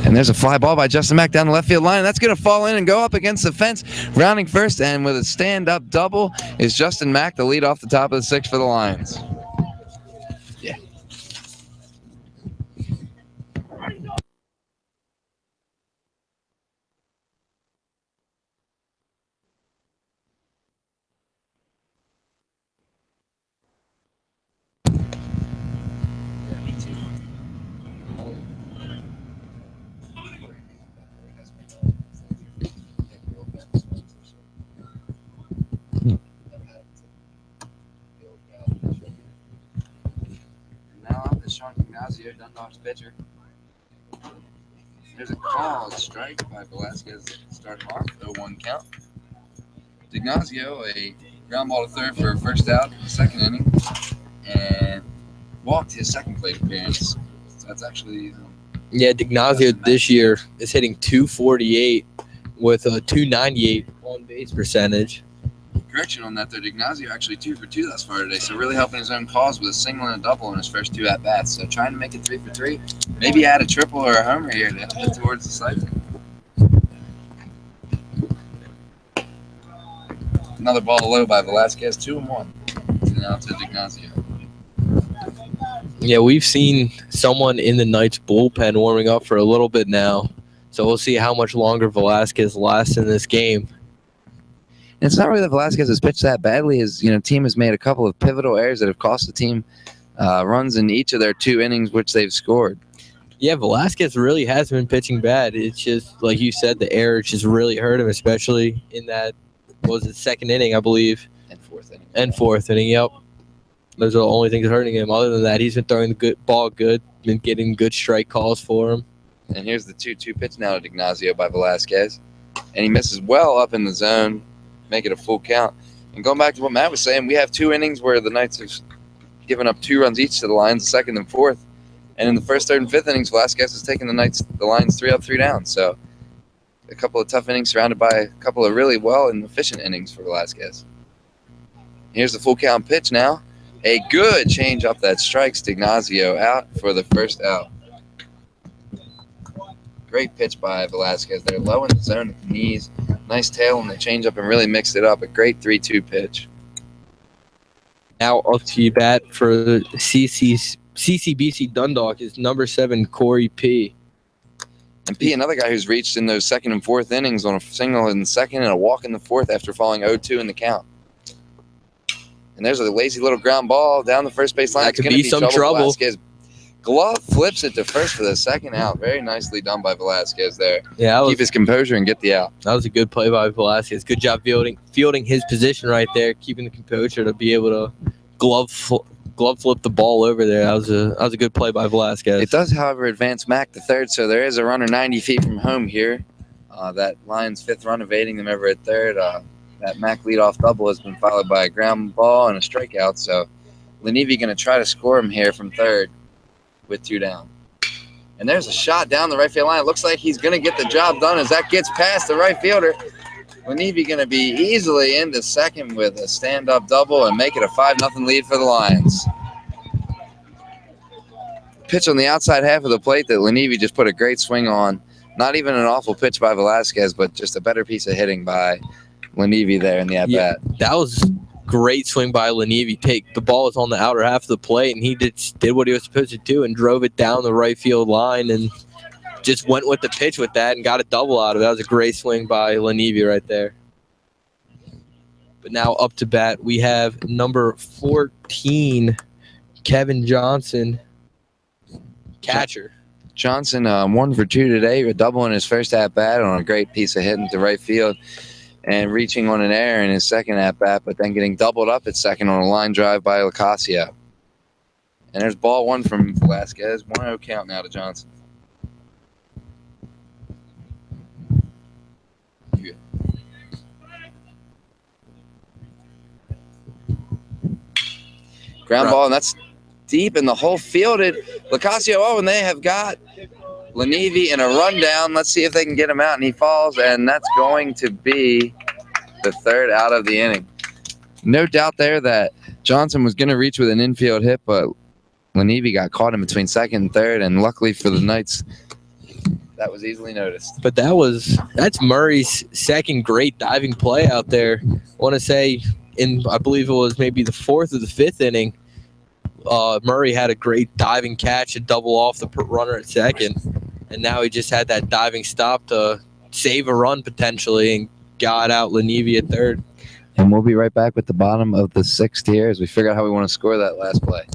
And there's a fly ball by Justin Mack down the left field line. That's going to fall in and go up against the fence. Rounding first, and with a stand-up double is Justin Mack, the lead off the top of the 6th for the Lions. Yeah. Sean D'Ignazio, Dundalk's pitcher. There's a called strike by Velasquez to start him off, 0-1 count. D'Ignazio, a ground ball to third for a first out in the second inning, and walked his second plate appearance. So that's actually... Yeah, D'Ignazio this year is hitting .248 with a .298 on-base percentage. Correction on that, though. Ignacio actually 2 for 2 thus far today, so really helping his own cause with a single and a double in his first 2 at bats. So trying to make it 3 for 3. Maybe add a triple or a homer here to head towards the cycle. Another ball low by Velasquez, 2-1. Now to Ignacio. Yeah, we've seen someone in the Knights bullpen warming up for a little bit now, so we'll see how much longer Velasquez lasts in this game. It's not really that Velasquez has pitched that badly. His team has made a couple of pivotal errors that have cost the team runs in each of their 2 innings, which they've scored. Yeah, Velasquez really has been pitching bad. It's just, like you said, the error just really hurt him, especially in that, what was it, 2nd inning, I believe. And 4th inning. And 4th inning, yep. Those are the only things hurting him. Other than that, he's been throwing the ball good, been getting good strike calls for him. And here's the 2-2 pitch now to Ignacio by Velasquez. And he misses well up in the zone, make it a full count. And going back to what Matt was saying, we have 2 innings where the Knights have given up 2 runs each to the Lions, the 2nd and 4th. And in the 1st, 3rd, and 5th innings, Velasquez has taken the Lions 3 up, 3 down. So a couple of tough innings surrounded by a couple of really well and efficient innings for Velasquez. Here's the full count pitch now. A good change up that strikes Ignacio out for the first out. Great pitch by Velasquez. They're low in the zone at the knees. Nice tail and the changeup and really mixed it up. A great 3-2 pitch. Now up to bat for the CCBC Dundalk is number 7, Corey P. And P, another guy who's reached in those 2nd and 4th innings on a single in the 2nd and a walk in the 4th after falling 0-2 in the count. And there's a lazy little ground ball down the first base line. That could be some trouble. Velasquez glove flips it to first for the 2nd out. Very nicely done by Velasquez there. Yeah, keep his composure and get the out. That was a good play by Velasquez. Good job fielding his position right there, keeping the composure to be able to glove flip the ball over there. That was a good play by Velasquez. It does, however, advance Mac to 3rd, so there is a runner 90 feet from home here. That Lions' 5th run evading them over at 3rd. That Mac leadoff double has been followed by a ground ball and a strikeout, so Lenivi going to try to score him here from 3rd with 2 down. And there's a shot down the right field line. It looks like he's going to get the job done as that gets past the right fielder. Lenivi going to be easily into 2nd with a stand-up double and make it a 5-0 lead for the Lions. Pitch on the outside half of the plate that Lenivi just put a great swing on. Not even an awful pitch by Velasquez, but just a better piece of hitting by Lenivi there in the at-bat. Yeah, that was great swing by Lenivi. The ball was on the outer half of the plate, and he did what he was supposed to do and drove it down the right field line and just went with the pitch with that and got a double out of it. That was a great swing by Lenivi right there. But now up to bat, we have number 14, Kevin Johnson, catcher. Johnson 1 for 2 today, a double in his first at-bat on a great piece of hitting to right field and reaching on an error in his 2nd at-bat, but then getting doubled up at 2nd on a line drive by Locasio. And there's ball 1 from Velasquez. 1-0 count now to Johnson. Ground ball, and that's deep in the whole fielded. Locasio, and they have got Lenivi in a rundown. Let's see if they can get him out, and he falls, and that's going to be the 3rd out of the inning. No doubt there that Johnson was going to reach with an infield hit, but Lenivi got caught in between 2nd and 3rd, and luckily for the Knights, that was easily noticed. But that's Murray's 2nd great diving play out there. I want to say I believe it was maybe the 4th or the 5th inning, Murray had a great diving catch and double off the runner at 2nd, and now he just had that diving stop to save a run potentially and got out Lenivi at 3rd. And we'll be right back with the bottom of the 6th here as we figure out how we want to score that last play.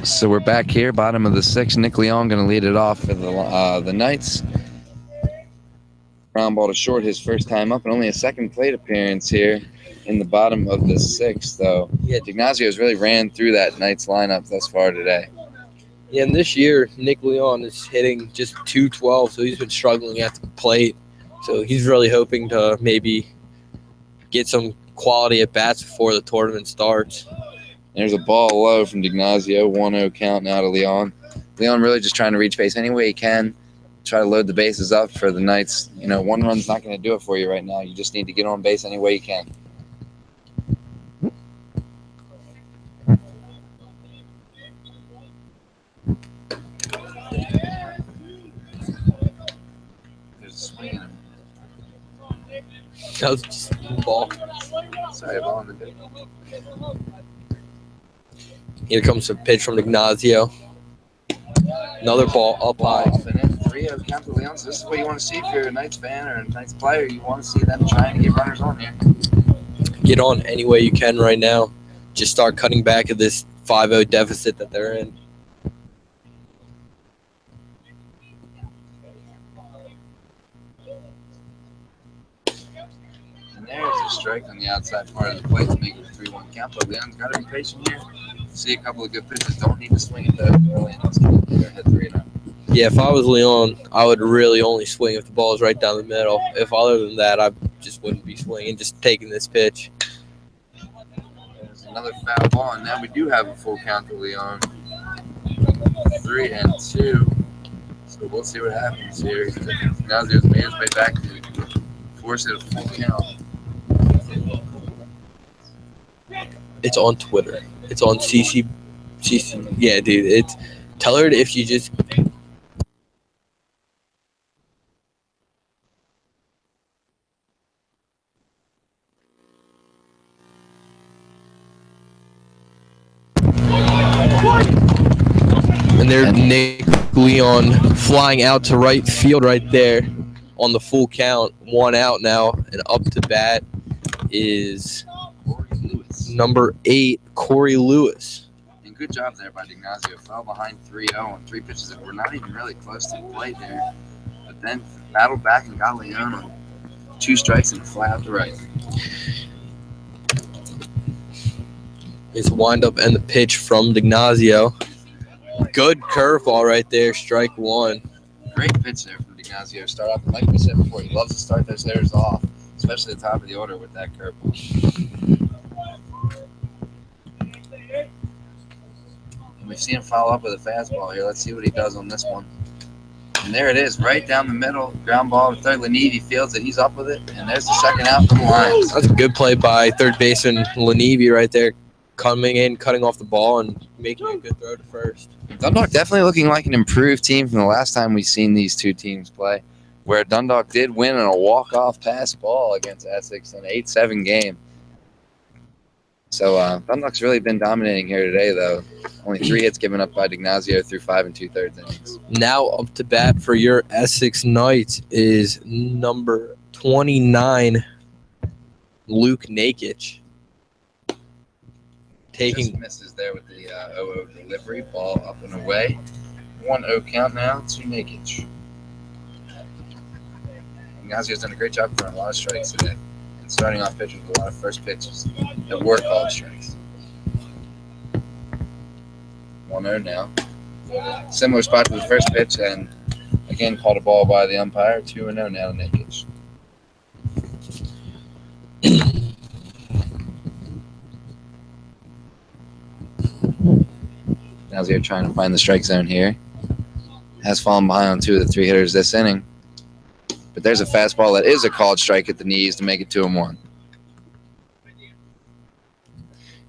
So we're back here, bottom of the 6th. Nick Leon going to lead it off for the Knights. Ground ball to short, his first time up, and only a second plate appearance here in the bottom of the 6th, though. Yeah. Ignazio's really ran through that Knights lineup thus far today. Yeah, and this year, Nick Leon is hitting just 212, so he's been struggling at the plate. So he's really hoping to maybe get some quality at bats before the tournament starts. There's a ball low from Ignazio, 1-0 count now to Leon. Leon really just trying to reach base any way he can, try to load the bases up for the Knights. You know, one run's not going to do it for you right now. You just need to get on base any way you can. There's a swing in him. That was just a ball. Sorry, ball in the dick. Here comes a pitch from Ignazio. Another ball up high. Off and in, 3-0 count to Leon. So this is what you want to see if you're a Knights fan or a Knights player. You want to see them trying to get runners on here. Get on any way you can right now. Just start cutting back at this 5-0 deficit that they're in. And there's a strike on the outside part of the plate to make it a 3-1 count. But Leon's got to be patient here. See a couple of good pitches. Don't need to swing it that early in this game. They're ahead 3-0. Yeah, if I was Leon, I would really only swing if the ball is right down the middle. If other than that, I just wouldn't be swinging, just taking this pitch. There's another foul ball, and now we do have a full count to Leon. 3-2. So we'll see what happens here. Ignazio's made his way back to force it a full count. It's on Twitter. It's on CC. Yeah, dude. It's tell her if you just. And there's Nick Leon flying out to right field right there on the full count. 1 out now, and up to bat is number 8, Corey Lewis. And good job there by Ignazio. Fell behind 3-0 on 3 pitches that were not even really close to the plate there. But then battled back and got Leon on 2 strikes and a fly out to right. His windup and the pitch from Ignazio. Good curveball right there, strike 1. Great pitch there from Ignazio. Start off, like we said before, he loves to start those hitters off, especially the top of the order with that curveball. And we've seen him follow up with a fastball here. Let's see what he does on this one. And there it is, right down the middle. Ground ball to third. Lenivi fields it. He's up with it. And there's the second out for the Lions. That's a good play by third baseman Lenivi right there. Coming in, cutting off the ball, and making a good throw to first. Dundalk definitely looking like an improved team from the last time we've seen these two teams play, where Dundalk did win on a walk-off pass ball against Essex in an 8-7 game. So Dundalk's really been dominating here today, though. Only 3 hits given up by Ignazio through 5 2/3 innings. Now up to bat for your Essex Knights is number 29, Luke Nakic. Just misses there with the 0-0 delivery. Ball up and away. 1-0 count now to Nakic. Ignazio's done a great job throwing a lot of strikes today. And starting off pitches with a lot of first pitches that were called strikes. 1-0 now. Similar spot to the first pitch, and again called a ball by the umpire. 2-0 now to Nakic. Ignazio trying to find the strike zone here. Has fallen behind on 2 of the 3 hitters this inning. But there's a fastball that is a called strike at the knees to make it 2-1.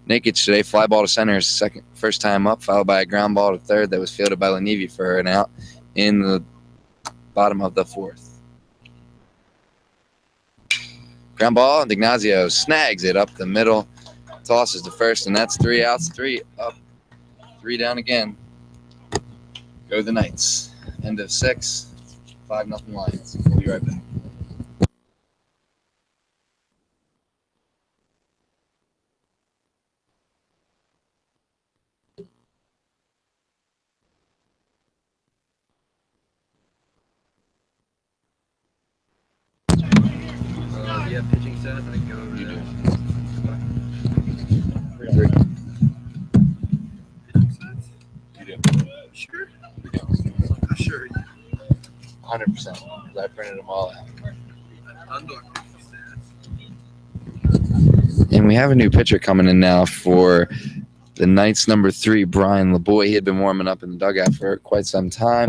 Nakic today, fly ball to center, his first time up, followed by a ground ball to third that was fielded by Lenivi for an out in the bottom of the 4th. Ground ball, and Ignazio snags it up the middle, tosses to first, and that's 3 outs, 3 up, 3 down again. Go the Knights. End of 6, 5-0 Lions. We'll be right back. you have pitching stats? I can go over You there. Pitching stats? You do. Sure. You do. Sure. 100%. Because I printed them all out. Dundalk pitching stats. And we have a new pitcher coming in now for the Knights, number 3, Brian LeBoy. He had been warming up in the dugout for quite some time.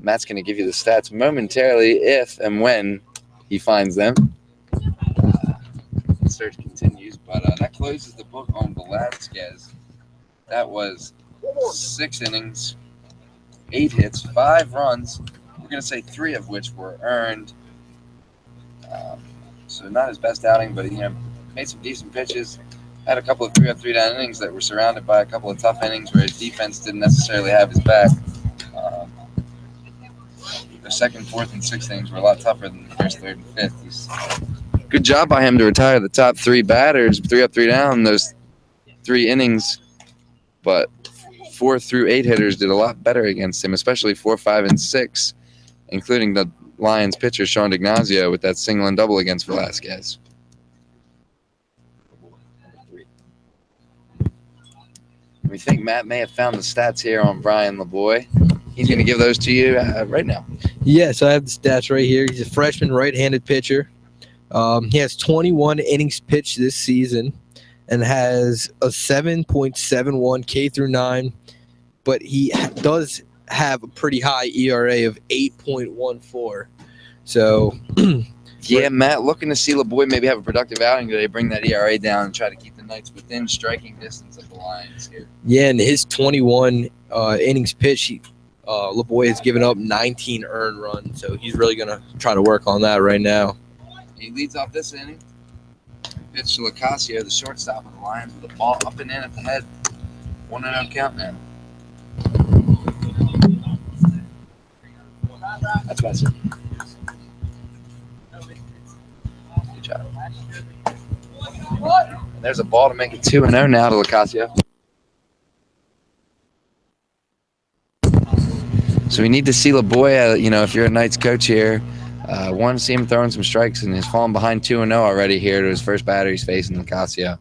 Matt's going to give you the stats momentarily if and when he finds them. The search continues, but that closes the book on Velasquez. That was 6 innings, 8 hits, 5 runs. We're going to say 3 of which were earned. So not his best outing, but he made some decent pitches. Had a couple of 3-up, 3-down innings that were surrounded by a couple of tough innings where his defense didn't necessarily have his back. The second, fourth, and sixth innings were a lot tougher than the first, third, and fifth. Good job by him to retire the top 3 batters, 3-up, 3-down, those 3 innings. But 4 through 8 hitters did a lot better against him, especially 4, 5, and 6, including the Lions pitcher, Sean D'Ignazio, with that single and double against Velasquez. We think Matt may have found the stats here on Brian LeBoy. He's going to give those to you right now. Yeah, so I have the stats right here. He's a freshman right-handed pitcher. He has 21 innings pitched this season and has a 7.71 K through 9, but he does have a pretty high ERA of 8.14. So, yeah, Matt, looking to see LeBoy maybe have a productive outing today, bring that ERA down and try to keep the Knights within striking distance of the Lions here. Yeah, in his 21 innings pitched, LeBoy has given up 19 earned runs, so he's really going to try to work on that right now. He leads off this inning. Pitch to Locasio, the shortstop of the Lions, with a ball up and in at the head. 1-0 count now. That's what I said. Good job. And there's a ball to make it 2-0 now to Locasio. So we need to see LeBoy, if you're a Knights coach here, want to see him throwing some strikes, and he's fallen behind 2-0 already here to his first batter. He's facing Locasio.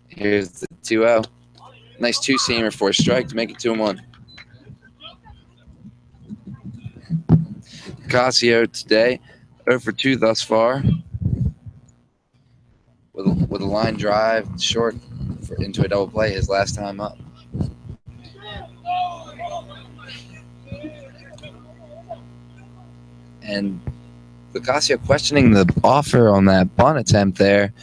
Here's the 2-0. Nice 2-seamer for a strike to make it 2-1. Locasio today 0 for 2 thus far with a line drive short into a double play his last time up. And Locasio questioning the offer on that bunt attempt there,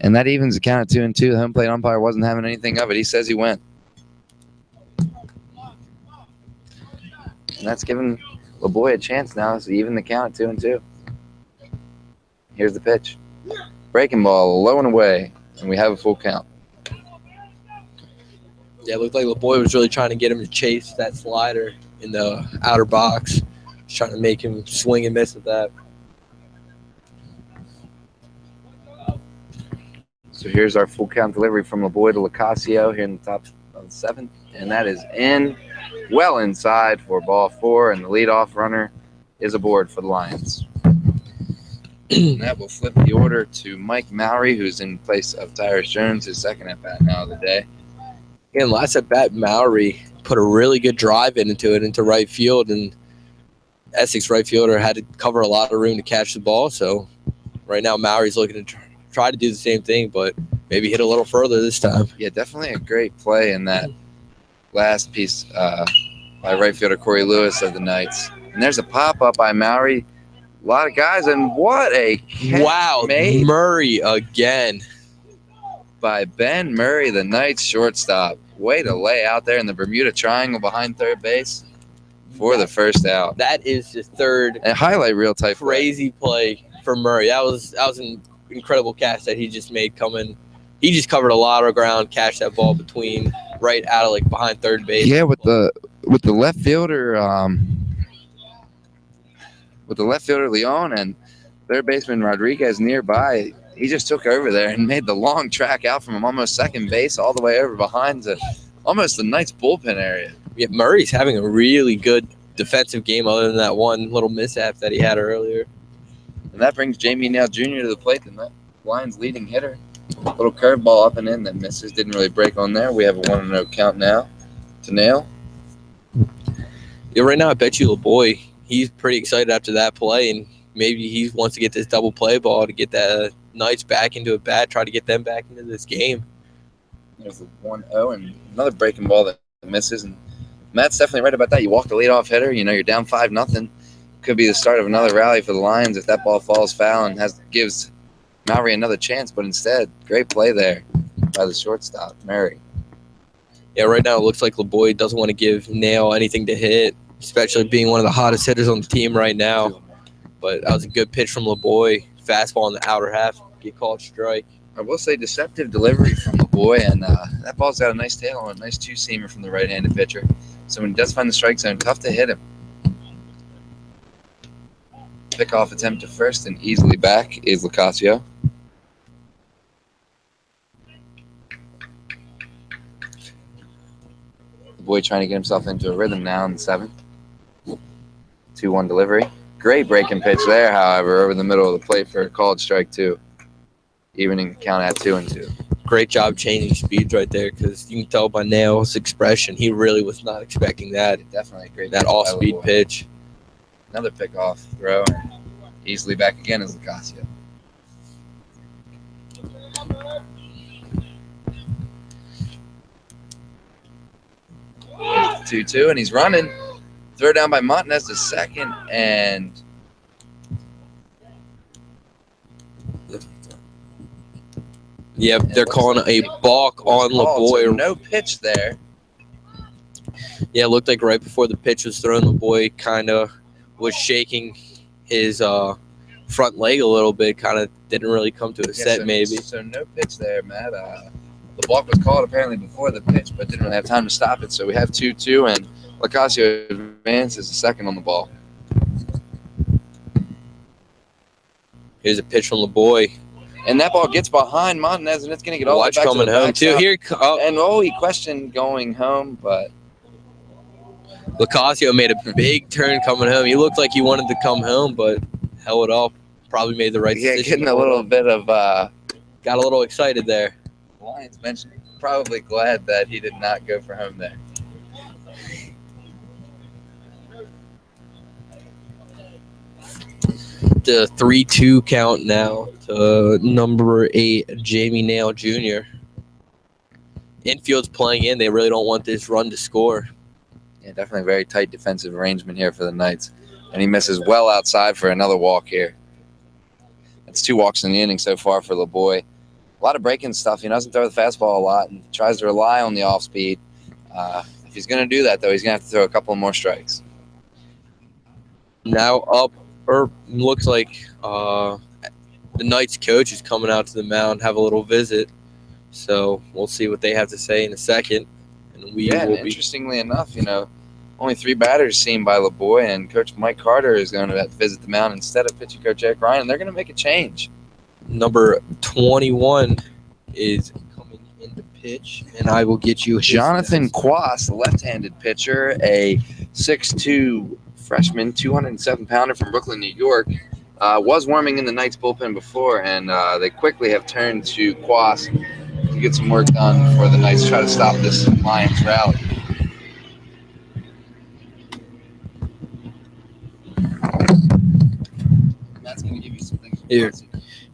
and that evens the count at 2-2. The home plate umpire wasn't having anything of it. He says he went. And that's giving LeBoy a chance now to even the count at 2-2. Here's the pitch. Breaking ball, low and away, and we have a full count. Yeah, it looked like LeBoy was really trying to get him to chase that slider in the outer box. He's trying to make him swing and miss with that. So here's our full count delivery from LeBoy to Locasio here in the top of the 7th, and that is in, well inside for ball 4, and the leadoff runner is aboard for the Lions. And that will flip the order to Mike Mowry, who's in place of Tyrus Jones, his second at-bat now of the day. And last at bat, Mowry put a really good drive into right field, and Essex right fielder had to cover a lot of room to catch the ball. So right now, Mowry's looking to try to do the same thing, but maybe hit a little further this time. Yeah, definitely a great play in that last piece by right fielder Corey Lewis of the Knights. And there's a pop-up by Mowry. A lot of guys, and what a catch Wow, made Murray again. by Ben Murray, the Knights shortstop. Way to lay out there in the Bermuda Triangle behind third base for the first out. That is his third A highlight reel type play. crazy play for Murray. That was an incredible catch that he just made coming. He just covered a lot of ground, catch that ball between right out of like behind third base. Yeah, with the left fielder, Leon and third baseman Rodriguez nearby. He just took over there and made the long track out from almost second base all the way over behind to almost the Knights bullpen area. Yeah, Murray's having a really good defensive game other than that one little mishap that he had earlier. And that brings Jamie Nail Jr. to the plate, the Lions' leading hitter. Little curveball up and in that misses. Didn't really break on there. We have a 1-0 count now to Nail. Yeah, right now I bet you LeBoy, he's pretty excited after that play, and maybe he wants to get this double play ball to get the Knights back into a bat, try to get them back into this game. There's a 1-0 and another breaking ball that misses. And Matt's definitely right about that. You walk the leadoff hitter, you're down 5-0. Could be the start of another rally for the Lions if that ball falls foul and gives Mowry another chance. But instead, great play there by the shortstop, Murray. Yeah, right now it looks like LeBoy doesn't want to give Nail anything to hit, especially being one of the hottest hitters on the team right now. But that was a good pitch from LeBoy. Fastball in the outer half, get called strike. I will say deceptive delivery from LeBoy, and that ball's got a nice tail on it, a nice two-seamer from the right-handed pitcher. So when he does find the strike zone, tough to hit him. Pickoff attempt to first and easily back is Locasio. LeBoy trying to get himself into a rhythm now in the 7th. 2-1 delivery. Great breaking pitch there, however, over the middle of the plate for a called strike 2. Evening count at 2-2. Great job changing speeds right there, because you can tell by Nail's expression he really was not expecting that. Definitely a great that off-speed pitch. Another pickoff throw, and easily back again is Locasio. Here's the 2-2, and he's running. Throw down by Montanez to second, and Yep, they're calling a balk on LeBoy. So no pitch there. Yeah, it looked like right before the pitch was thrown, LeBoy kind of was shaking his front leg a little bit, kind of didn't really come to a set maybe. So no pitch there, Matt. The balk was called apparently before the pitch, but didn't really have time to stop it. So we have 2-2, and Locasio advances to second on the ball. Here's a pitch from LeBoy. And that ball gets behind Montanez, and it's going to get all the way back coming to the home too. Here, and he questioned going home, but Locasio made a big turn coming home. He looked like he wanted to come home, but held it off. Probably made the right decision. Getting a little bit of got a little excited there. Lions bench probably glad that he did not go for home there. The 3-2 count now to number 8, Jamie Nail Jr. Infield's playing in. They really don't want this run to score. Yeah, definitely a very tight defensive arrangement here for the Knights. And he misses well outside for another walk here. That's 2 walks in the inning so far for LeBoy. A lot of breaking stuff. He doesn't throw the fastball a lot and tries to rely on the off speed. If he's going to do that, though, he's going to have to throw a couple more strikes. Now up, or looks like the Knights coach is coming out to the mound, have a little visit. So we'll see what they have to say in a second. And interestingly enough, only 3 batters seen by LeBoy, and Coach Mike Carter is going to visit the mound instead of pitching coach Eric Ryan. They're going to make a change. Number 21 is coming into pitch, and I will get you Jonathan Quas, left-handed pitcher, a 6'2" freshman, 207-pounder from Brooklyn, New York. Was warming in the Knights bullpen before, and they quickly have turned to Quas to get some work done before the Knights try to stop this Lions rally. That's going to give you some things. Here.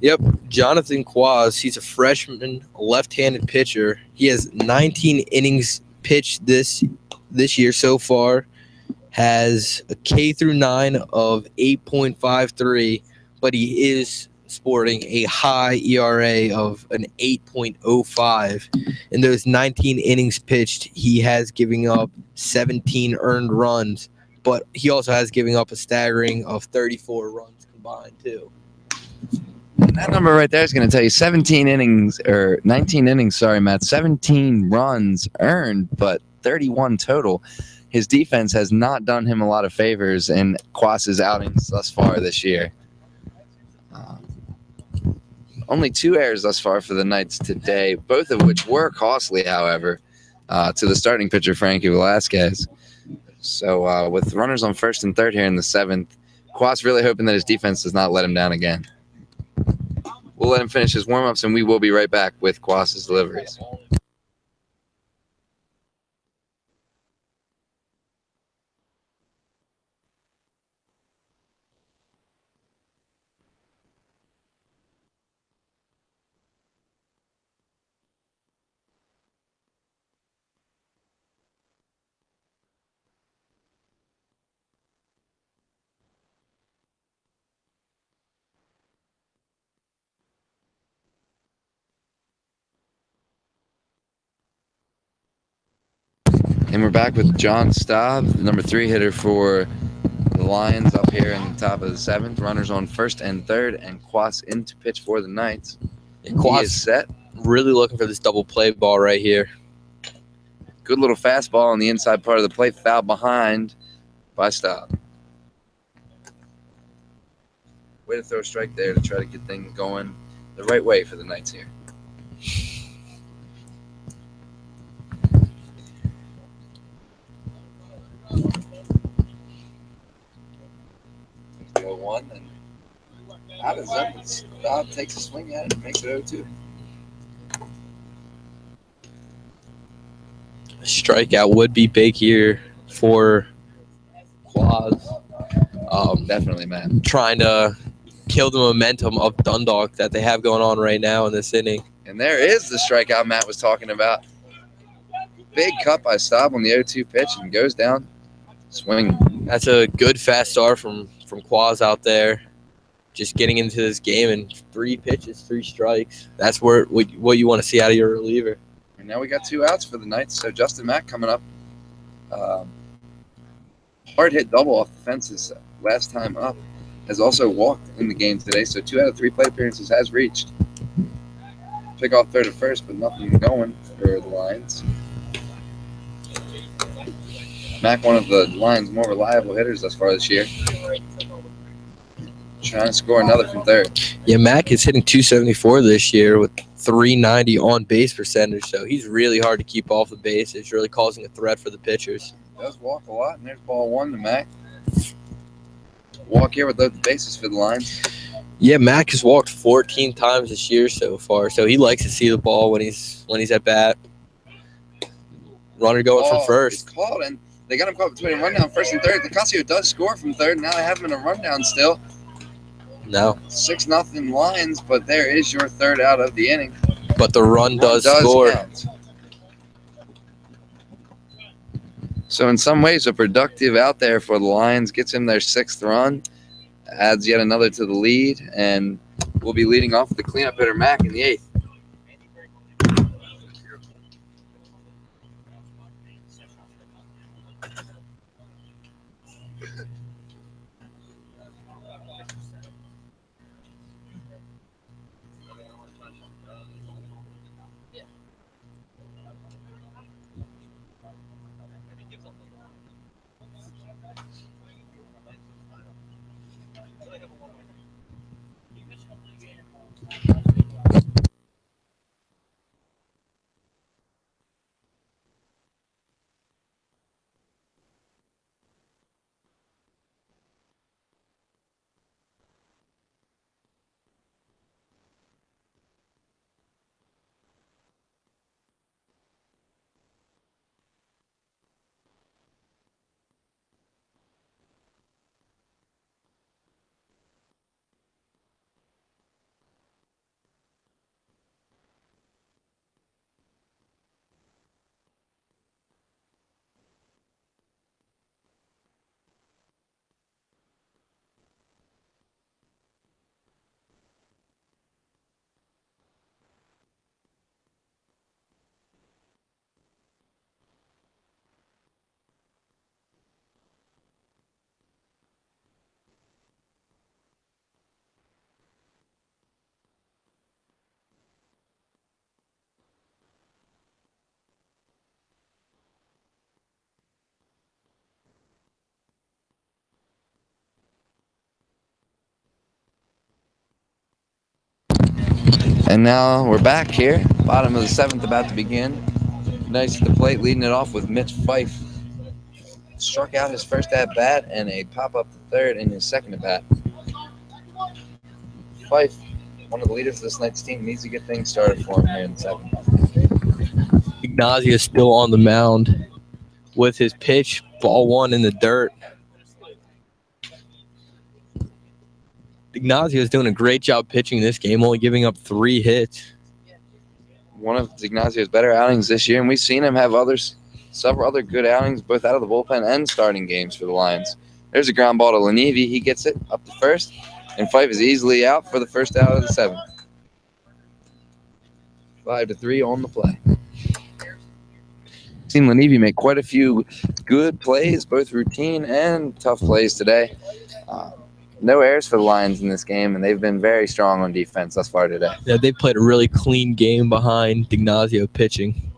Yep, Jonathan Quas. He's a freshman, left-handed pitcher. He has 19 innings pitched this year so far. Has a K through 9 of 8.53, but he is sporting a high ERA of an 8.05. In those 19 innings pitched, he has given up 17 earned runs, but he also has given up a staggering of 34 runs combined too. That number right there is going to tell you 19 innings, sorry, Matt, 17 runs earned, but 31 total. His defense has not done him a lot of favors in Quas's outings thus far this year. Only 2 errors thus far for the Knights today, both of which were costly, however, to the starting pitcher, Frankie Velasquez. So with runners on first and third here in the 7th, Quas really hoping that his defense does not let him down again. We'll let him finish his warm-ups, and we will be right back with Quas's deliveries. And we're back with John Staub, the number 3 hitter for the Lions up here in the top of the 7th. Runners on 1st and 3rd, and Quas in to pitch for the Knights. Yeah, He Quas is set. really looking for this double play ball right here. Good little fastball on the inside part of the plate, foul behind by Staub. Way to throw a strike there to try to get things going the right way for the Knights here. Go 1 and out is up. Staub takes a swing at it and makes it 0-2. A strikeout would be big here for Quas. Definitely, man. Trying to kill the momentum of Dundalk that they have going on right now in this inning. And there is the strikeout Matt was talking about. Big cut by Staub on the 0-2 pitch and goes down swinging. That's a good fast start from Quas out there. Just getting into this game in 3 pitches, 3 strikes. That's what you want to see out of your reliever. And now we got 2 outs for the Knights. So Justin Mack coming up. Hard hit double off the fences last time up. Has also walked in the game today. So 2 out of 3 plate appearances has reached. Pick off 3rd and 1st, but nothing going for the Lions. Mack, one of the Lions' more reliable hitters thus far this year. Trying to score another from 3rd. Yeah, Mack is hitting 274 this year with 390 on base percentage, so he's really hard to keep off the base. It's really causing a threat for the pitchers. Does walk a lot, and there's ball 1 to Mack. Walk here with the bases for the Lions. Yeah, Mack has walked 14 times this year so far, so he likes to see the ball when he's at bat. Runner going from 1st. It's called, and they got him caught between a rundown 1st and 3rd. Nicasio does score from 3rd. Now they have him in a rundown still. No. 6-0 Lions, but there is your 3rd out of the inning. But the run does score. Count. So in some ways, a productive out there for the Lions. Gets him their 6th run. Adds yet another to the lead. And we'll be leading off with the cleanup hitter, Mack, in the 8th. And now we're back here. Bottom of the 7th about to begin. Nice at the plate, leading it off with Mitch Fife. Struck out his first at-bat and a pop-up third in his second at bat. Fife, one of the leaders of this night's team, needs to get things started for him here in the seventh. Ignacio is still on the mound with his pitch. Ball one in the dirt. Ignacio is doing a great job pitching this game, only giving up 3 hits. One of Ignacio's better outings this year, and we've seen him have several other good outings, both out of the bullpen and starting games for the Lions. There's a ground ball to Lenivi. He gets it up to first, and Fife is easily out for the first out of the seventh. 5-3 on the play. Seen Lenivi make quite a few good plays, both routine and tough plays today. No errors for the Lions in this game, and they've been very strong on defense thus far today. Yeah, they played a really clean game behind Ignacio pitching.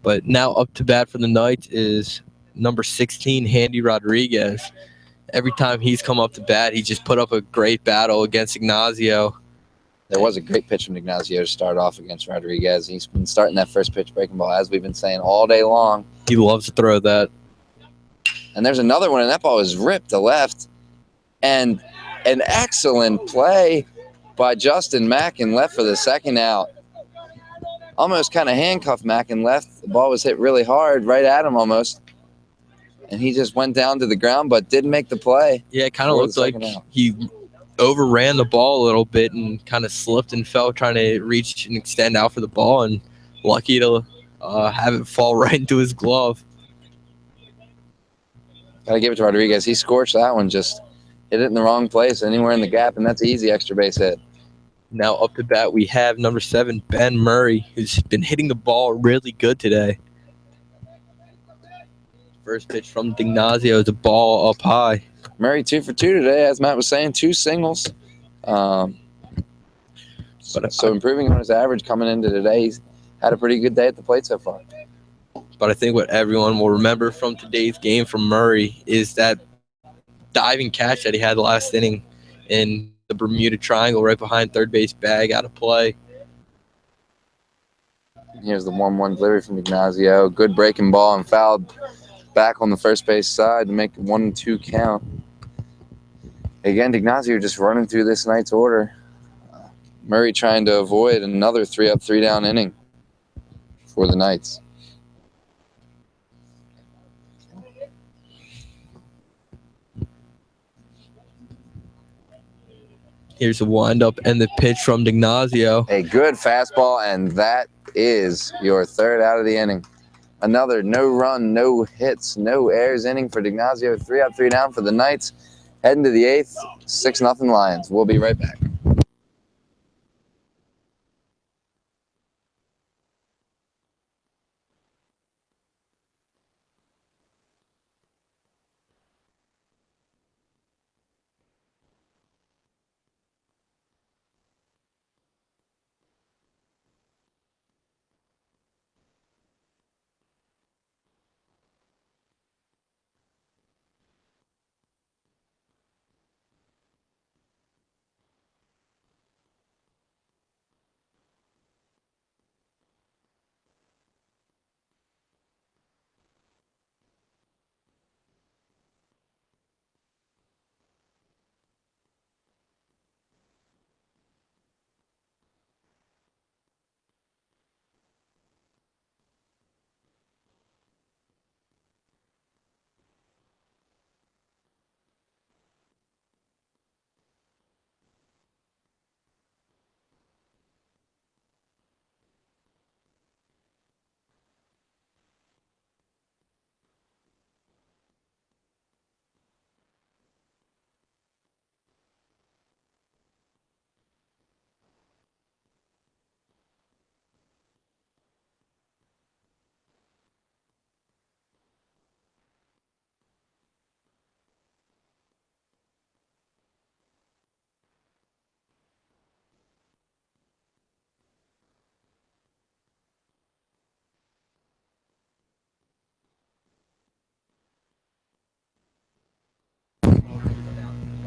But now up to bat for the Knights is number 16, Handy Rodriguez. Every time he's come up to bat, he just put up a great battle against Ignacio. There was a great pitch from Ignacio to start off against Rodriguez. He's been starting that first pitch breaking ball, as we've been saying, all day long. He loves to throw that. And there's another one, and that ball was ripped to left. And an excellent play by Justin Mackin left for the second out. Almost kind of handcuffed Mackin left. The ball was hit really hard, right at him almost. And he just went down to the ground, but didn't make the play. Yeah, it kind of looked like he overran the ball a little bit and kind of slipped and fell trying to reach and extend out for the ball, and lucky to have it fall right into his glove. Gotta give it to Rodriguez. He scorched that one, just hit it in the wrong place, anywhere in the gap, and that's an easy extra base hit. Now up to bat, we have number 7, Ben Murray, who's been hitting the ball really good today. First pitch from Ignacio is a ball up high. Murray 2 for 2 today, as Matt was saying, 2 singles. So improving on his average coming into today. He's had a pretty good day at the plate so far. But I think what everyone will remember from today's game from Murray is that diving catch that he had last inning in the Bermuda Triangle right behind third base bag out of play. Here's the 1-1 delivery from Ignacio. Good breaking ball and fouled back on the first base side to make 1-2 count. Again, Ignacio just running through this night's order. Murray trying to avoid another 3-up, 3-down inning for the Knights. Here's a windup and the pitch from Ignacio. A good fastball, and that is your third out of the inning. Another no run, no hits, no errors inning for Ignacio. 3-up, 3-down for the Knights. Heading to the 8th, 6-0 Lions. We'll be right back.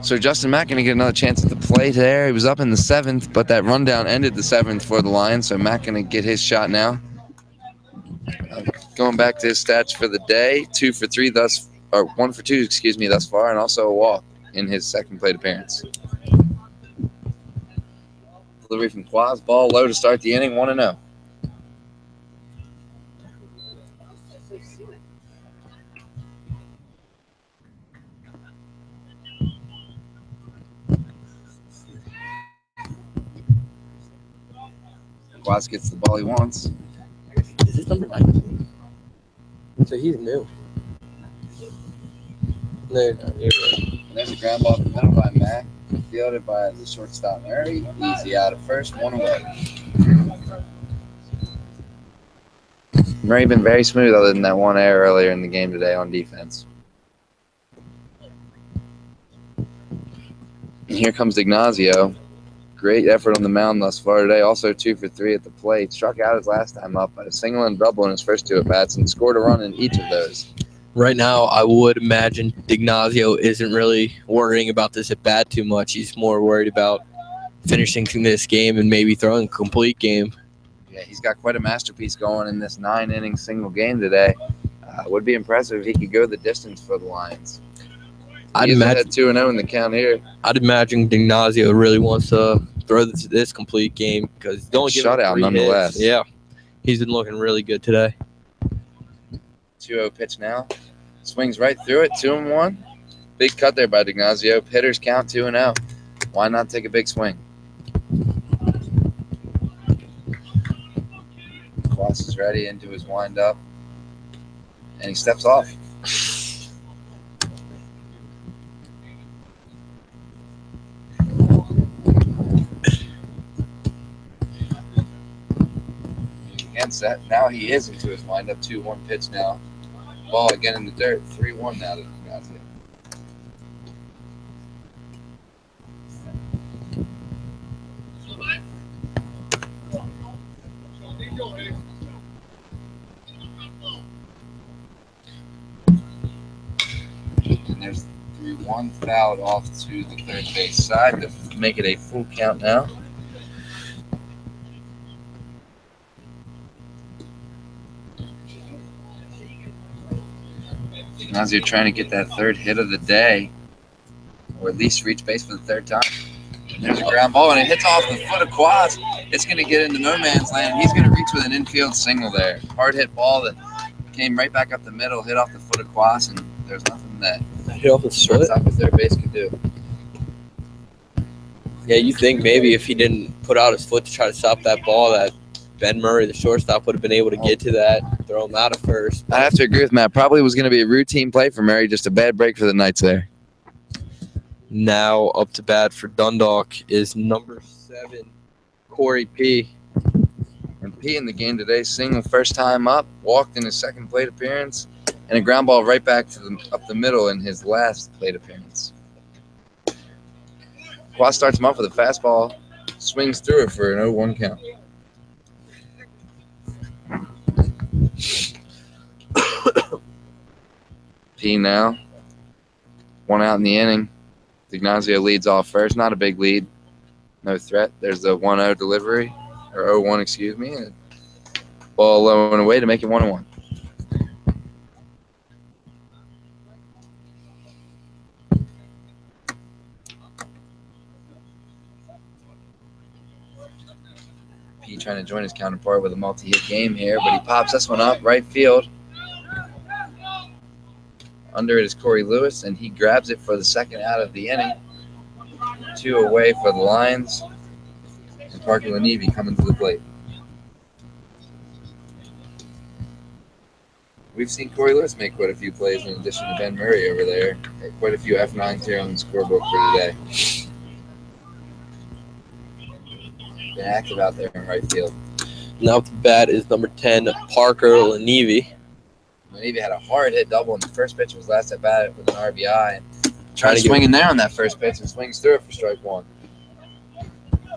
So Justin Mack going to get another chance at the plate there. He was up in the 7th, but that rundown ended the 7th for the Lions. So Mack going to get his shot now. Going back to his stats for the day, 1 for 2, thus far, and also a walk. in his second plate appearance. Delivery from Quaz, ball low to start the inning, 1-0. Quaz gets the ball he wants. Is this number 19? So he's new. No, There's a ground ball to the middle by Mack, fielded by the shortstop Murray. Easy out at first, 1 away. Murray been very smooth other than that one error earlier in the game today on defense. And here comes Ignacio. Great effort on the mound thus far today. Also 2 for 3 at the plate. Struck out his last time up, but a single and double in his first 2 at-bats and scored a run in each of those. right now, I would imagine Ignacio isn't really worrying about this at bat too much. He's more worried about finishing this game and maybe throwing a complete game. Yeah, he's got quite a masterpiece going in this 9-inning single game today. Would be impressive if he could go the distance for the Lions. I'd He's imagine ahead 2-0 in the count here. I'd imagine Ignacio really wants to throw this complete game because he's only given Shutout 3 nonetheless. hits. Yeah, he's been looking really good today. 2-0 pitch now. Swings right through it, 2-1. Big cut there by Ignacio. Hitters count 2-0. Why not take a big swing? Kloss is ready into his windup. And he steps off. Again set. Now he is into his windup. 2-1 pitch now. Ball again in the dirt. 3-1 now to Ignacio. And there's 3-1 fouled off to the third base side to make it a full count now. Ignacio trying to get that third hit of the day, or at least reach base for the third time. And there's a ground ball, and it hits off the foot of Quaz. It's going to get into no man's land. He's going to reach with an infield single there. Hard hit ball that came right back up the middle, hit off the foot of Quaz, and there's nothing that Hit off his foot. shortstop at third base could do. Yeah, you think maybe if he didn't put out his foot to try to stop that ball, that Ben Murray, the shortstop, would have been able to get to that, throw him out at first. I have to agree with Matt. Probably was going to be a routine play for Murray, just a bad break for the Knights there. Now up to bat for Dundalk is number 7, Corey P. And P in the game today, single first time up, walked in his second plate appearance, and a ground ball right back to up the middle in his last plate appearance. Quaz starts him off with a fastball, swings through it for an 0-1 count. P now, 1 out in the inning. Ignacio leads off first, not a big lead, no threat. There's the 1-0 delivery, or 0-1, excuse me. And ball low and away to make it 1-1. P trying to join his counterpart with a multi-hit game here, but he pops this one up right field. Under it is Corey Lewis, and he grabs it for the second out of the inning. 2 away for the Lions. And Parker Lanivi coming to the plate. We've seen Corey Lewis make quite a few plays in addition to Ben Murray over there. Quite a few F9s here on the scorebook for today. Been active out there in right field. Now up to bat is number 10, Parker Lanivi. Lanivi had a hard hit double in the first pitch. Was last at bat with an RBI. Trying to swing in there on that first pitch and swings through it for strike 1.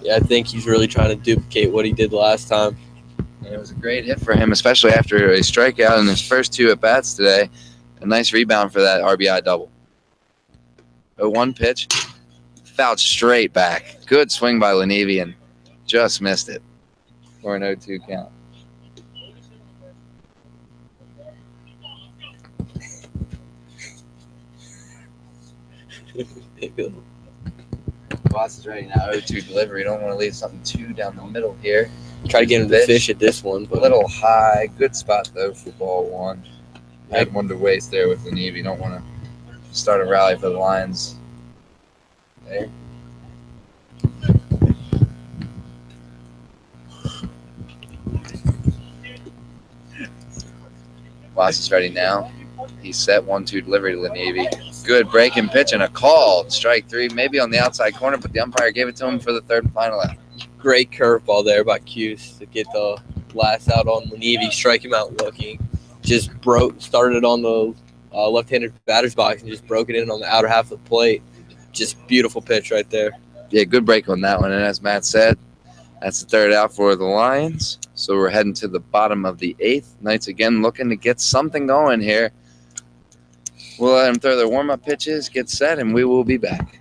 Yeah, I think he's really trying to duplicate what he did last time. And it was a great hit for him, especially after a strikeout in his first 2 at-bats today. A nice rebound for that RBI double. 0-1 pitch. Fouled straight back. Good swing by Lanivi and just missed it for an 0-2 count. Boss is ready now. 0-2 delivery. Don't want to leave something too down the middle here. Try to get him to fish at this one, A but little high. Good spot, though, for ball one. Had one to waste there with the Navy. Don't want to start a rally for the Lions there. Boss is ready now. He's set 1-2 delivery to the Navy. Good breaking pitch and a call. Strike three, maybe on the outside corner, but the umpire gave it to him for the third and final out. great curveball there by Cuse to get the last out on Lenivi, strike him out looking. Just started on the left-handed batter's box and just broke it in on the outer half of the plate. Just beautiful pitch right there. Yeah, good break on that one. And as Matt said, that's the third out for the Lions. So we're heading to the bottom of the eighth. Knights again looking to get something going here. We'll let them throw their warm-up pitches, get set, and we will be back.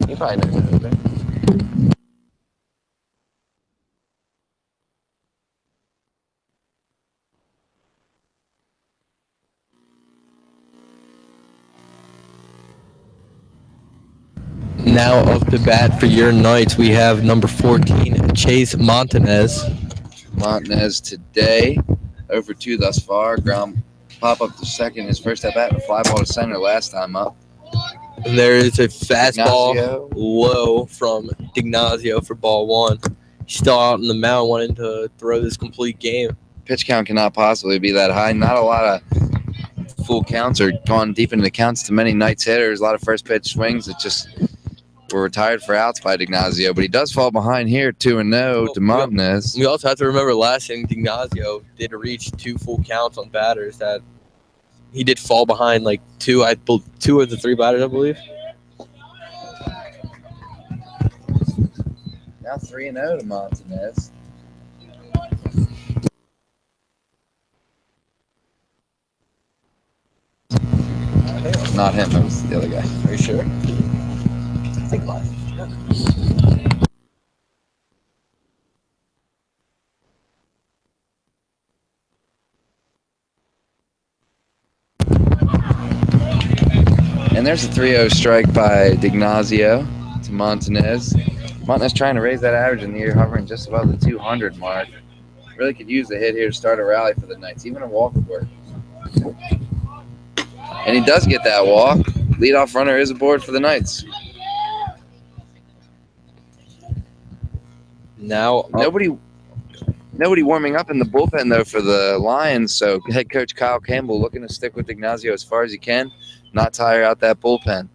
You probably know that. Now up to bat for your Knights, we have number 14, Chase Montanez. Montanez today, over 2 thus far. Ground pop up to second, his first at bat, and a fly ball to center last time up. And there is a fastball Ignacio. low from Dignazio for ball one. He's still out on the mound wanting to throw this complete game. Pitch count cannot possibly be that high. Not a lot of full counts or gone deep into the counts to many Knights hitters. A lot of first pitch swings that just were retired for outs by Dignazio. But he does fall behind here 2-0 to Montanez. We also have to remember last inning, Dignazio did reach 2 full counts on batters. That he did fall behind like 2 of the 3 batters, I believe. Now 3-0 to Montanez. Not him, it was the other guy. Are you sure? And there's a 3-0 strike by Dignazio to Montanez. Montanez trying to raise that average in the year, hovering just above the 200 mark. Really could use a hit here to start a rally for the Knights. Even a walk would work. And he does get that walk. Leadoff runner is aboard for the Knights. Now Nobody warming up in the bullpen, though, for the Lions. So head coach Kyle Campbell looking to stick with Dignazio as far as he can, not tire out that bullpen.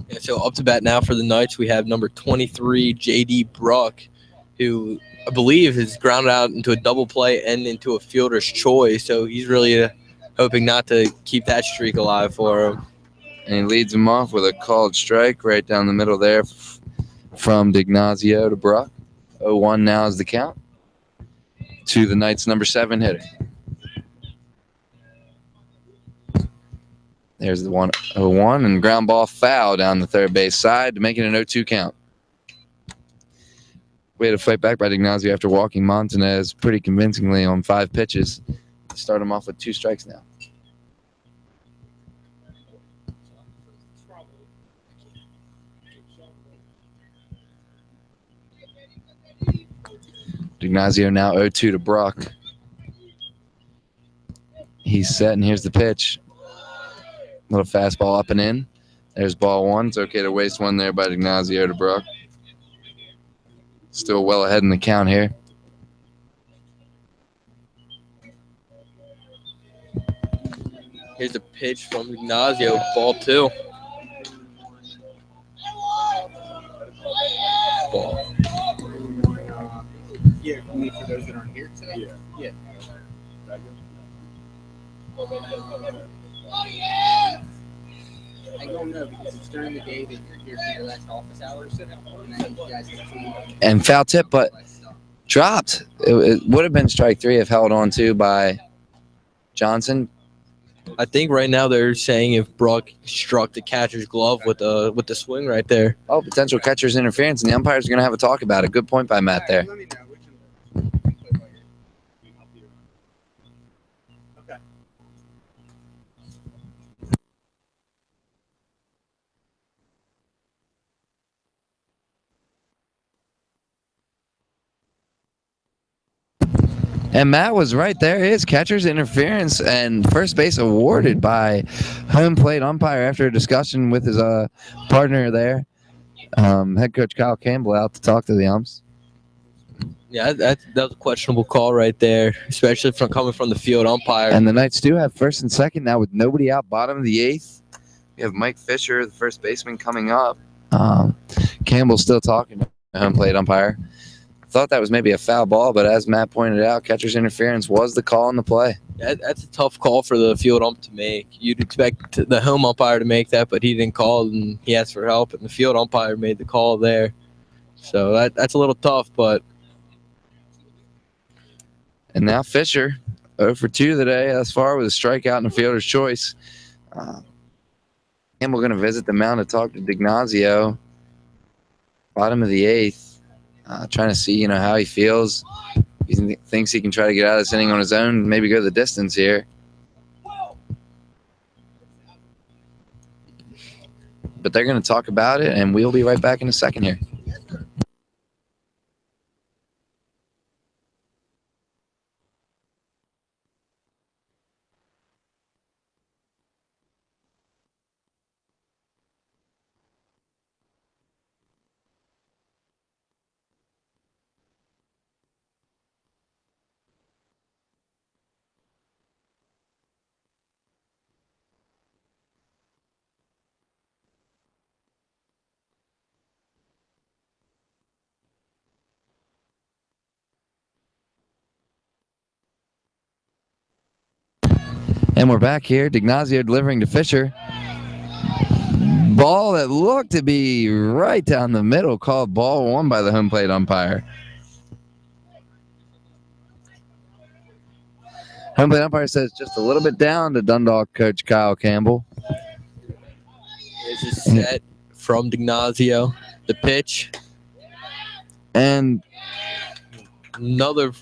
Yeah, so up to bat now for the Knights, we have number 23, J.D. Bruck, who I believe has grounded out into a double play and into a fielder's choice. So he's really hoping not to keep that streak alive for him. And he leads him off with a called strike right down the middle there from Dignazio to Bruck. 0-1 now is the count to the Knights' number 7 hitter. There's the 1-0-1 and ground ball foul down the third base side to make it an 0-2 count. We had a fight back by Dignazio after walking Montanez pretty convincingly on 5 pitches. to start him off with 2 strikes now. Ignacio now 0-2 to Brock. He's set, and here's the pitch. Little fastball up and in. There's ball 1. It's okay to waste 1 there by Ignacio to Brock. Still well ahead in the count here. Here's a pitch from Ignacio, ball 2. Ball. Yeah, only for those that aren't here today. Yeah. I don't know because it's during the day that you're here for your last office hours. And then you guys have And foul tip, but dropped. It would have been strike 3 if held on to by Johnson. I think right now they're saying if Brock struck the catcher's glove with the swing right there. Oh, potential catcher's interference, and the umpires are going to have a talk about it. Good point by Matt there. Let me know which one. Okay. And Matt was right. There is catcher's interference and first base awarded by home plate umpire after a discussion with his partner there. Head coach Kyle Campbell out to talk to the umps. Yeah, that was a questionable call right there, especially coming from the field umpire. And the Knights do have first and second now with nobody out, bottom of the 8th. We have Mike Fisher, the first baseman, coming up. Campbell's still talking to the home plate umpire. Thought that was maybe a foul ball, but as Matt pointed out, catcher's interference was the call on the play. That's a tough call for the field ump to make. You'd expect the home umpire to make that, but he didn't call, and he asked for help, and the field umpire made the call there. So that's a little tough, but... And now Fisher, 0 for 2 today thus far with a strikeout and a fielder's choice. Campbell going to visit the mound to talk to D'Ignazio. Bottom of the 8th. Trying to see, how he feels. He thinks he can try to get out of this inning on his own, maybe go the distance here. But they're going to talk about it, and we'll be right back in a second here. And we're back here. D'Ignazio delivering to Fisher. Ball that looked to be right down the middle, called ball 1 by the home plate umpire. Home plate umpire says just a little bit down to Dundalk coach Kyle Campbell. This is set from D'Ignazio. The pitch. And Another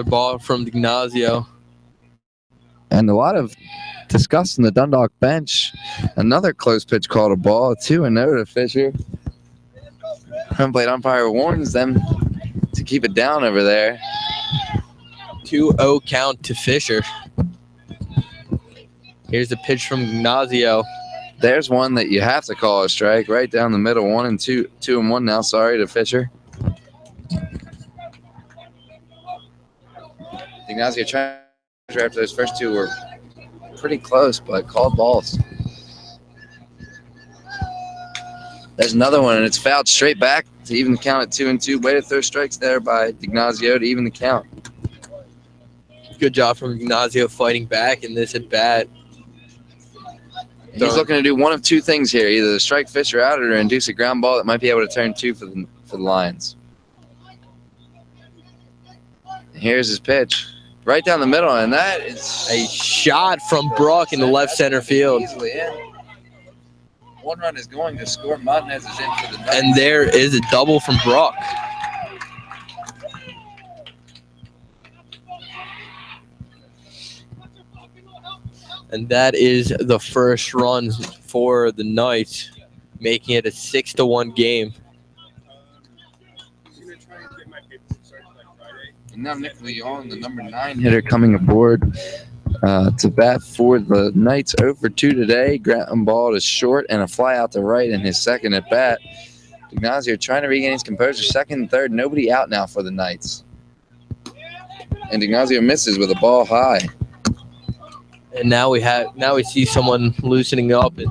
ball from D'Ignazio. And a lot of discussed in the Dundalk bench. Another close pitch called a ball. 2-0 to Fisher. Home plate umpire warns them to keep it down over there. 2-0 count to Fisher. Here's the pitch from Ignacio. There's one that you have to call a strike. Right down the middle. 1-2. 2-1 now. Sorry to Fisher. Ignacio trying after those first 2 were pretty close, but called balls. There's another one, and it's fouled straight back to even the count at 2-2. Way to throw strikes there by D'Ignazio to even the count. Good job from Ignacio fighting back in this at bat. He's looking to do one of 2 things here: either strike Fisher out or induce a ground ball that might be able to turn 2 for the Lions. Here's his pitch. Right down the middle, and that is A shot from Brock in the left center field. easily in. 1 run is going to score. Montanez is in for the Knights. And there is a double from Brock. And that is the first run for the Knights, making it a 6-1 game. And now Nick Leon, the number 9 hitter, coming aboard to bat for the Knights. 0 for 2 today. Ground ball is short and a fly out to right in his second at bat. Ignacio trying to regain his composure. Second and third. Nobody out now for the Knights. And Ignacio misses with a ball high. And now we see someone loosening up in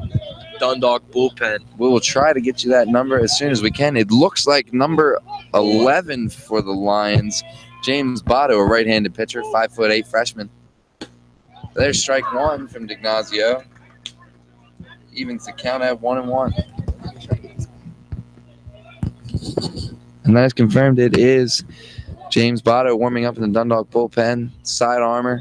Dundalk bullpen. We will try to get you that number as soon as we can. It looks like number 11 for the Lions, James Botto, a right-handed pitcher, 5'8" freshman. There's strike one from D'Ignazio. Evens the count at 1-1. And that is confirmed. It is James Botto warming up in the Dundalk bullpen. Side armor.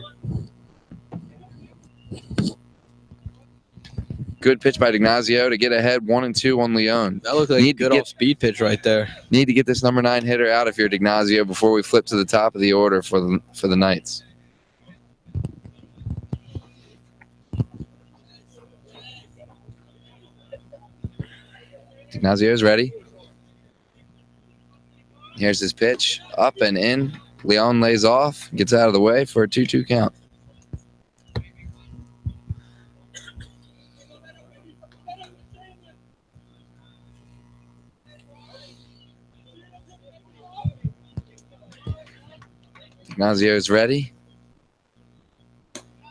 Good pitch by D'Ignazio to get ahead 1-2 on Leon. That looked like a good off-speed pitch right there. Need to get this number 9 hitter out if you're D'Ignazio before we flip to the top of the order for the Knights. D'Ignazio is ready. Here's his pitch. Up and in. Leon lays off. Gets out of the way for a 2-2 count. D'Ignazio is ready.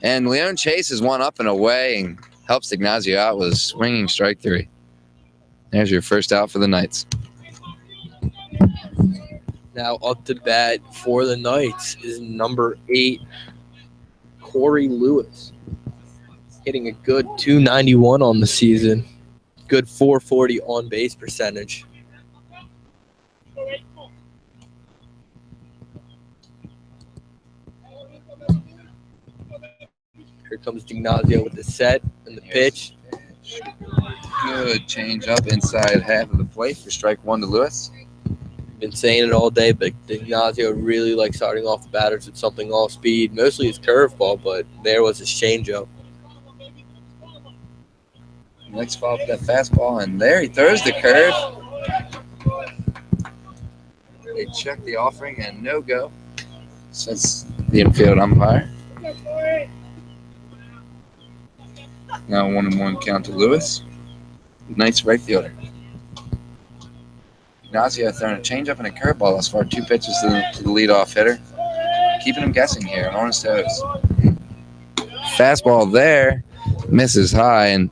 And Leon chases one up and away and helps D'Ignazio out with a swinging strike 3. There's your first out for the Knights. Now up to bat for the Knights is number 8, Corey Lewis. Hitting a good .291 on the season. Good .440 on base percentage. Here comes D'Ignazio with the set and the pitch. Good change up inside half of the plate for strike 1 to Lewis. Been saying it all day, but D'Ignazio really likes starting off the batters with something off speed. Mostly his curveball, but there was his changeup. Next follow up that fastball, and there he throws the curve. They check the offering and no go. Since the infield umpire. Now 1-1 count to Lewis. Knights right fielder. Ignacio throwing a changeup and a curveball thus far. 2 pitches to the leadoff hitter. Keeping him guessing here on his toes. Fastball there. Misses high. And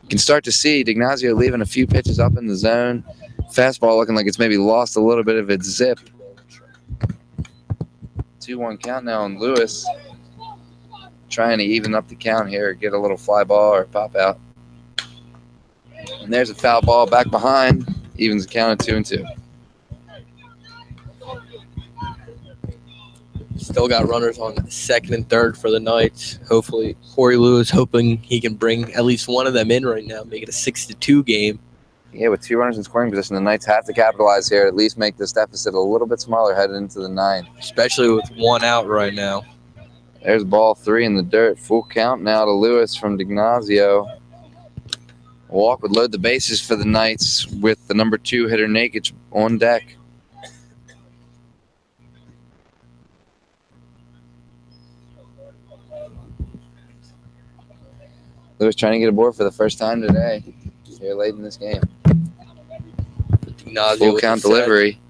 you can start to see D'Ignazio leaving a few pitches up in the zone. Fastball looking like it's maybe lost a little bit of its zip. 2-1 count now on Lewis. Trying to even up the count here. Get a little fly ball or pop out. And there's a foul ball back behind. Evens the count at 2-2. Still got runners on second and third for the Knights. Hopefully, Corey Lewis hoping he can bring at least one of them in right now, make it a 6-2 game. Yeah, with 2 runners in scoring position, the Knights have to capitalize here, at least make this deficit a little bit smaller headed into the 9th. Especially with 1 out right now. There's ball 3 in the dirt. Full count now to Lewis from D'Ignazio. Walk would load the bases for the Knights with the number 2 hitter Nakic on deck. Lewis trying to get aboard for the first time today here late in this game. Full count delivery.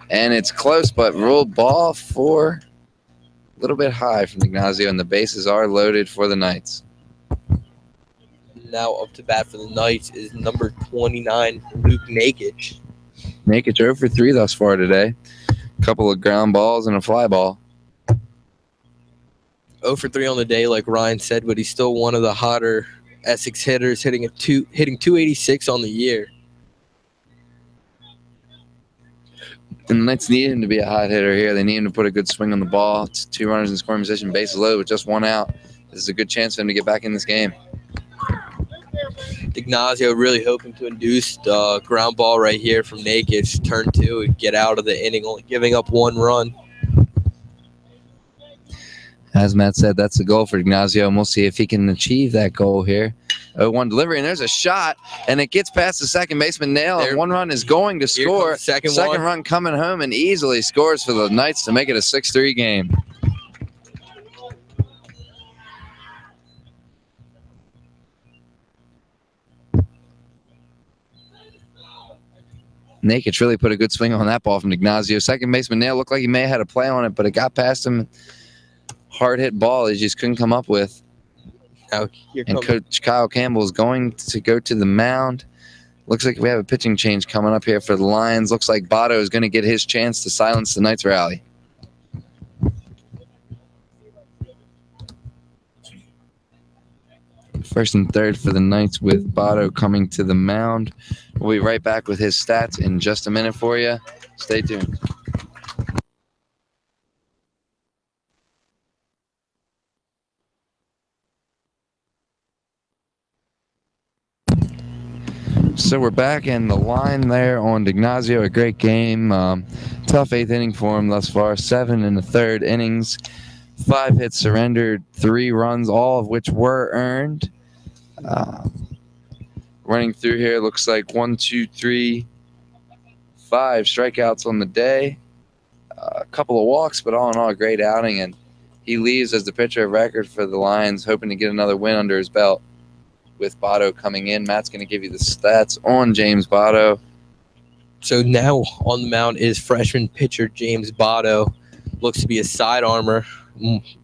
And it's close, but ruled ball 4. A little bit high from D'Ignazio, and the bases are loaded for the Knights. Now up to bat for the Knights is number 29, Luke Nakic. Nakic 0 for 3 thus far today. A couple of ground balls and a fly ball. 0 for 3 on the day, like Ryan said, but he's still one of the hotter Essex hitters, hitting 286 on the year. And the Knights need him to be a hot hitter here. They need him to put a good swing on the ball. It's 2 runners in scoring position, bases loaded with just 1 out. This is a good chance for him to get back in this game. D'Ignazio really hoping to induce the ground ball right here from Nakic, turn 2, and get out of the inning, only giving up 1 run. As Matt said, that's the goal for Ignacio, and we'll see if he can achieve that goal here. 0-1 delivery, and there's a shot, and it gets past the second baseman Nail, and one run is going to score. Second run coming home, and easily scores for the Knights to make it a 6-3 game. Nakic really put a good swing on that ball from Ignacio. Second baseman Nail looked like he may have had a play on it, but it got past him. Hard hit ball he just couldn't come up with. And Coach Kyle Campbell is going to go to the mound. Looks like we have a pitching change coming up here for the Lions. Looks like Botto is going to get his chance to silence the Knights rally. First and third for the Knights with Botto coming to the mound. We'll be right back with his stats in just a minute for you. Stay tuned. So we're back, and the line there on Ignacio, a great game. Tough eighth inning for him thus far. 7 in the third innings. 5 hits surrendered, 3 runs, all of which were earned. Running through here, looks like 1, 2, 3, 5 strikeouts on the day. A couple of walks, but all in all, a great outing. And he leaves as the pitcher of record for the Lions, hoping to get another win under his belt. With Botto coming in, Matt's going to give you the stats on James Botto. So now on the mound is freshman pitcher James Botto. Looks to be a side armor,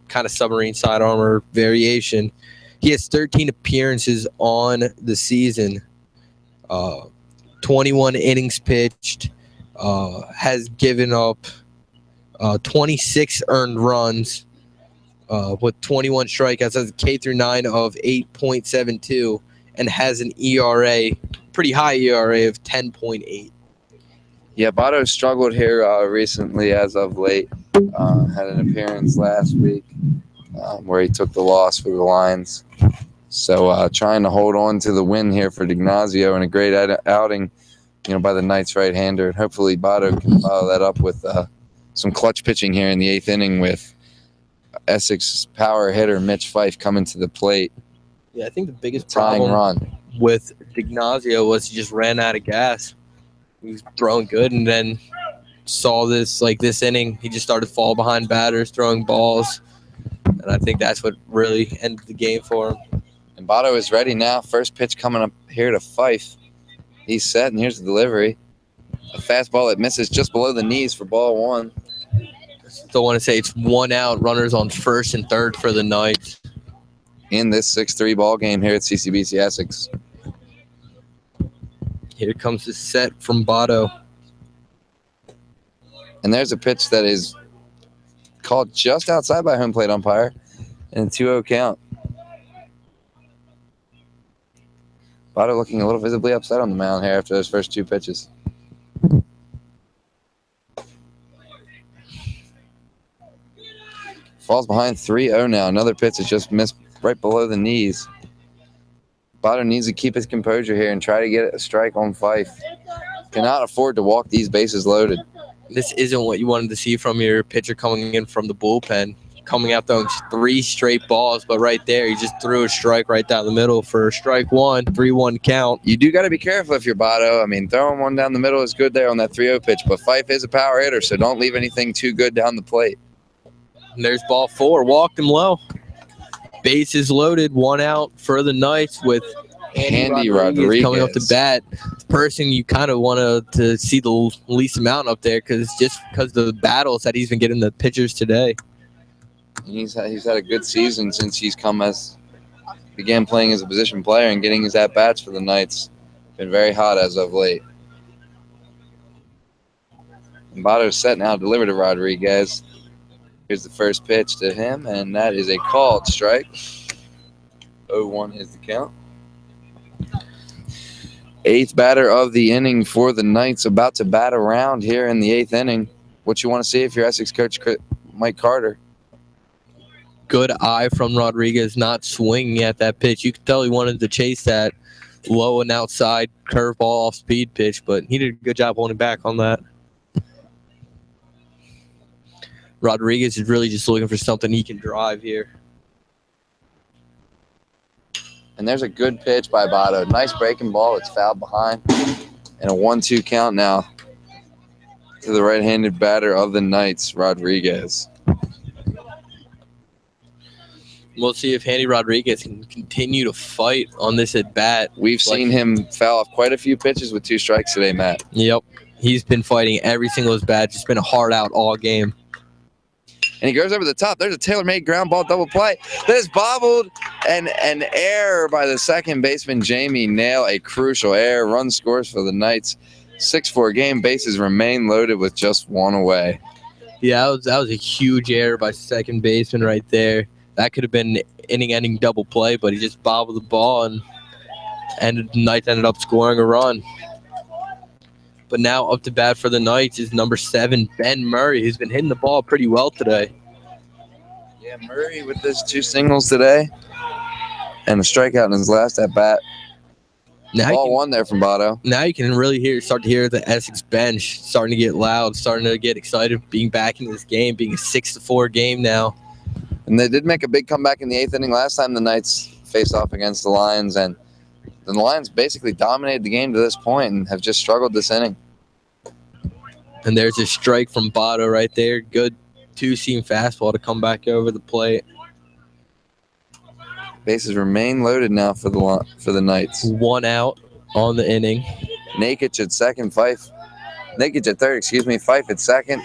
kind of submarine side armor variation. He has 13 appearances on the season, 21 innings pitched, has given up 26 earned runs with 21 strikeouts, has a K through 9 of 8.72, and has an ERA, pretty high ERA of 10.8. Yeah, Botto struggled here recently as of late. Had an appearance last week where he took the loss for the Lions. So trying to hold on to the win here for Ignacio, and a great outing, by the Knights right-hander. And hopefully Botto can follow that up with some clutch pitching here in the 8th inning with Essex power hitter Mitch Fife coming to the plate. Yeah, I think the biggest tying problem run with Ignacio was he just ran out of gas. He was throwing good, and then saw this inning, he just started fall behind batters, throwing balls, and I think that's what really ended the game for him. And Botto is ready now. First pitch coming up here to Fife. He's set, and here's the delivery. A fastball that misses just below the knees for ball 1. Still want to say it's 1 out, runners on first and third for the Knights. In this 6-3 ball game here at CCBC Essex. Here comes the set from Botto. And there's a pitch that is called just outside by home plate umpire, and a 2-0 count. Botto looking a little visibly upset on the mound here after those first 2 pitches. Falls behind 3-0 now. Another pitch that just missed right below the knees. Botto needs to keep his composure here and try to get a strike on Fife. Cannot afford to walk these bases loaded. This isn't what you wanted to see from your pitcher coming in from the bullpen. Coming out throwing 3 straight balls, but right there, he just threw a strike right down the middle for strike 1, 3-1 count. You do got to be careful if you're Botto. I mean, throwing one down the middle is good there on that 3-0 pitch, but Fife is a power hitter, so don't leave anything too good down the plate. And there's ball 4, walked him low. Bases loaded, 1 out for the Knights with Andy Rodriguez coming up to bat. The person you kind of want to see the least amount up there because of the battles that he's been getting the pitchers today. He's had a good season since began playing as a position player and getting his at-bats for the Knights. Been very hot as of late. And Botto's set now, delivered to Rodriguez. Here's the first pitch to him, and that is a called strike. 0-1 is the count. 8th batter of the inning for the Knights, about to bat around here in the 8th inning. What you want to see if you're Essex coach Mike Carter? Good eye from Rodriguez, not swinging at that pitch. You could tell he wanted to chase that low and outside curveball off speed pitch, but he did a good job holding back on that. Rodriguez is really just looking for something he can drive here. And there's a good pitch by Votto. Nice breaking ball. It's fouled behind. And a 1-2 count now to the right-handed batter of the Knights, Rodriguez. We'll see if Handy Rodriguez can continue to fight on this at bat. We've seen him foul off quite a few pitches with 2 strikes today, Matt. Yep. He's been fighting every single at bat. Just been a hard out all game. And he goes over the top. There's a tailor-made ground ball double play. That is bobbled, and an error by the second baseman, Jamie Nail. A crucial error. Run scores for the Knights. 6-4 game. Bases remain loaded with just 1 away. Yeah, that was a huge error by second baseman right there. That could have been an inning-ending double play, but he just bobbled the ball, and the Knights ended up scoring a run. But now up to bat for the Knights is number 7, Ben Murray, who's been hitting the ball pretty well today. Yeah, Murray with his 2 singles today and a strikeout in his last at bat. Ball 1 there from Votto. Now you can really start to hear the Essex bench starting to get loud, starting to get excited being back in this game, being a 6-4 game now. And they did make a big comeback in the 8th inning last time the Knights faced off against the Lions, and the Lions basically dominated the game to this point and have just struggled this inning. And there's a strike from Votto right there. Good 2-seam fastball to come back over the plate. Bases remain loaded now for the Knights. 1 out on the inning. Nakic at second, Fife. Nakic at third, Fife at second.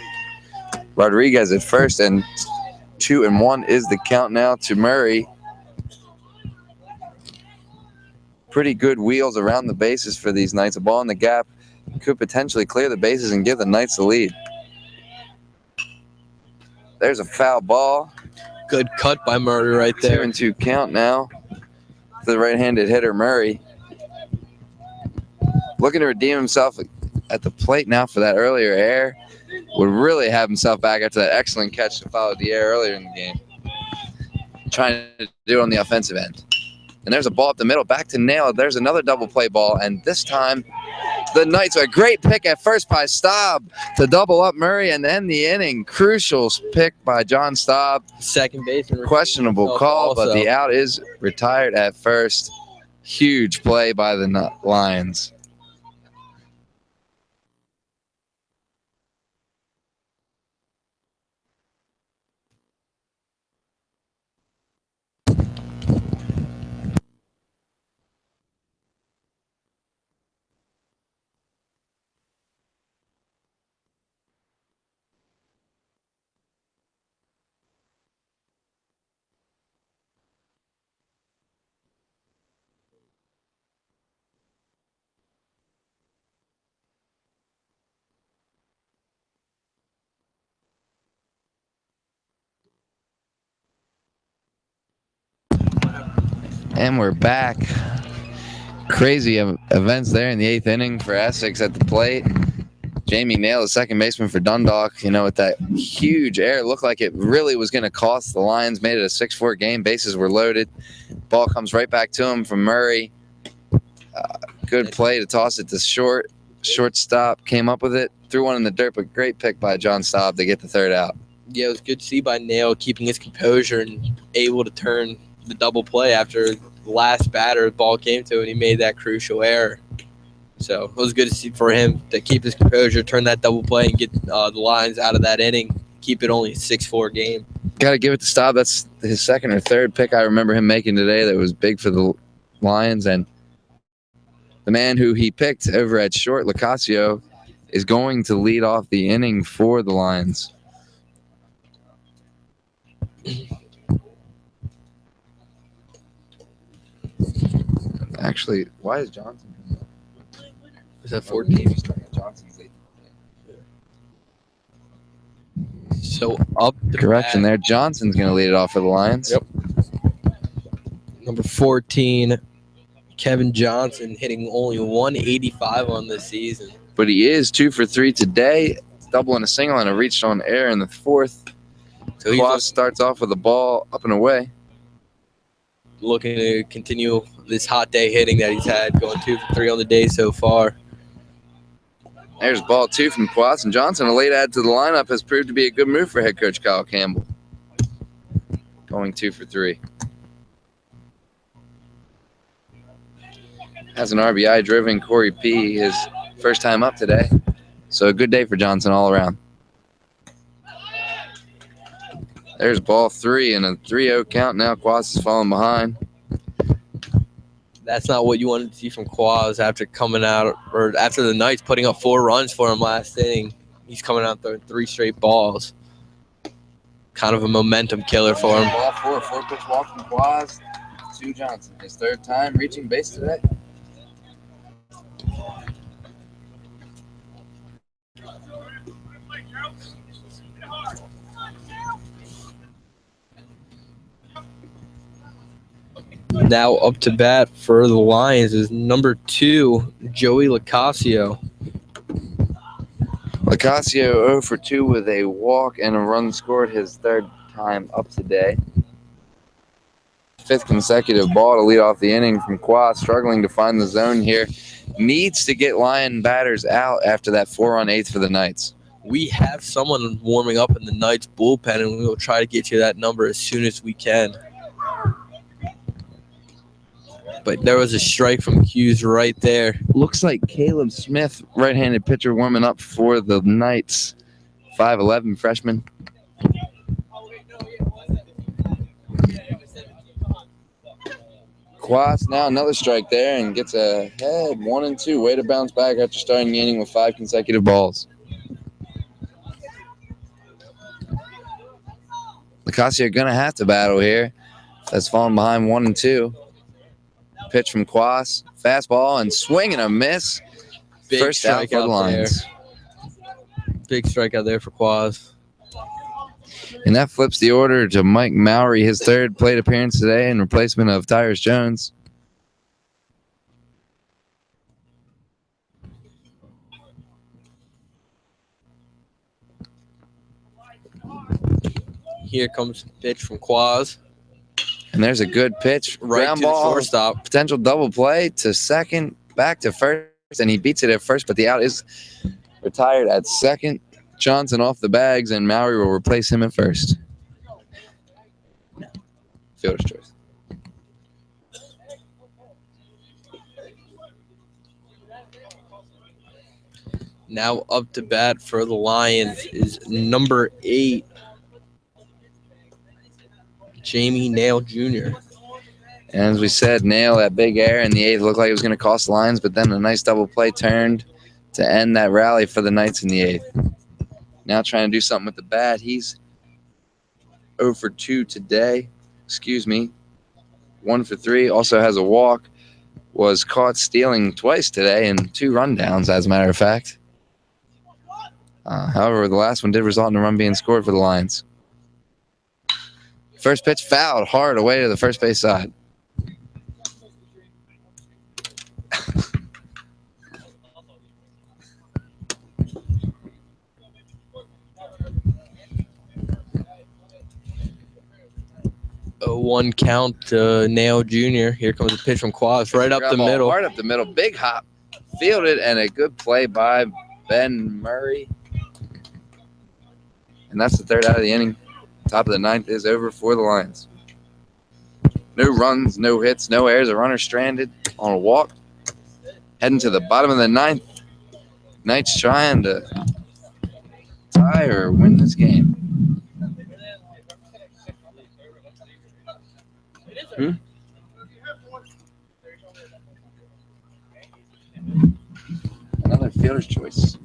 Rodriguez at first, and 2-1 is the count now to Murray. Pretty good wheels around the bases for these Knights. A ball in the gap could potentially clear the bases and give the Knights the lead. There's a foul ball. Good cut by Murray right there. 2-2 count now to the right-handed hitter, Murray. Looking to redeem himself at the plate now for that earlier error. Would really have himself back after that excellent catch to follow the error earlier in the game. Trying to do it on the offensive end. And there's a ball up the middle, back to Nail. There's another double play ball, and this time the Knights, a great pick at first by Staub to double up Murray and end the inning. Crucial pick by John Staub. Second baseman. Questionable call, also. but the out is retired at first. Huge play by the Lions. And we're back. Crazy events there in the 8th inning for Essex at the plate. Jamie Nail, the second baseman for Dundalk, with that huge error. Looked like it really was going to cost the Lions. Made it a 6-4 game. Bases were loaded. Ball comes right back to him from Murray. Good play to toss it to short. Shortstop came up with it. Threw one in the dirt, but great pick by John Staub to get the third out. Yeah, it was good to see by Nail keeping his composure and able to turn the double play after the last batter the ball came to, and he made that crucial error. So it was good to see for him to keep his composure, turn that double play, and get the Lions out of that inning. Keep it only a 6-4 game. Got to give it to Staub. That's his second or third pick I remember him making today that was big for the Lions. And the man who he picked over at short, Locasio, is going to lead off the inning for the Lions. Actually, why is Johnson? Is that 14? So up the Correction bat. there. Johnson's going to lead it off for the Lions. Yep. Number 14, Kevin Johnson, hitting only 185 on the season. But he is 2 for 3 today. Double and a single and a reached on air in the 4th. So Kloss starts off with the ball up and away. Looking to continue this hot day hitting that he's had, going 2 for 3 on the day so far. There's ball 2 from Quas, and Johnson, a late add to the lineup, has proved to be a good move for head coach Kyle Campbell. Going 2 for 3. Has an RBI driven Corey P. his first time up today. So a good day for Johnson all around. There's ball 3 and a 3-0 count. Now Quas is falling behind. That's not what you wanted to see from Quaz after coming out, or after the Knights putting up 4 runs for him last inning. He's coming out throwing 3 straight balls. Kind of a momentum killer for him. Ball 4, 4-pitch walk from Quas to Johnson. His 3rd time reaching base today. Now up to bat for the Lions is number 2, Joey Locascio. Locascio 0 for 2 with a walk and a run scored, his 3rd time up today. 5th consecutive ball to lead off the inning from Quas, struggling to find the zone here. Needs to get Lion batters out after that 4-run 8th for the Knights. We have someone warming up in the Knights bullpen, and we will try to get you that number as soon as we can. But there was a strike from Hughes right there. Looks like Caleb Smith, right-handed pitcher, warming up for the Knights. 5'11" freshman. Quas now another strike there and gets ahead 1-2. Way to bounce back after starting the inning with 5 consecutive balls. Locascio going to have to battle here. That's falling behind 1-2. Pitch from Quas. Fastball and swing and a miss. Big First out for the Lions. Big strikeout there for Quaz. And that flips the order to Mike Mowry, his 3rd plate appearance today in replacement of Tyrus Jones. Here comes the pitch from Quaz. And there's a good pitch. Right Ground to the ball. shortstop. Potential double play to second. Back to first. And he beats it at first, but the out is retired at second. Johnson off the bags, and Mowry will replace him at first. Fielder's choice. Now up to bat for the Lions is number 8, Jamie Nail Jr. And as we said, Nail, that big air in the 8th looked like it was going to cost the Lions, but then a nice double play turned to end that rally for the Knights in the 8th. Now trying to do something with the bat. He's 0 for 2 today. 1 for 3. Also has a walk. Was caught stealing twice today and 2 rundowns, as a matter of fact. However, the last one did result in a run being scored for the Lions. First pitch fouled hard away to the first base side. A 1 count to Nail Jr. Here comes a pitch from Quaz right up the middle. Right up the middle. Big hop. Fielded, and a good play by Ben Murray. And that's the 3rd out of the inning. Top of the 9th is over for the Lions. No runs, no hits, no errors. A runner stranded on a walk. Heading to the bottom of the 9th. Knights trying to tie or win this game. Another fielder's choice.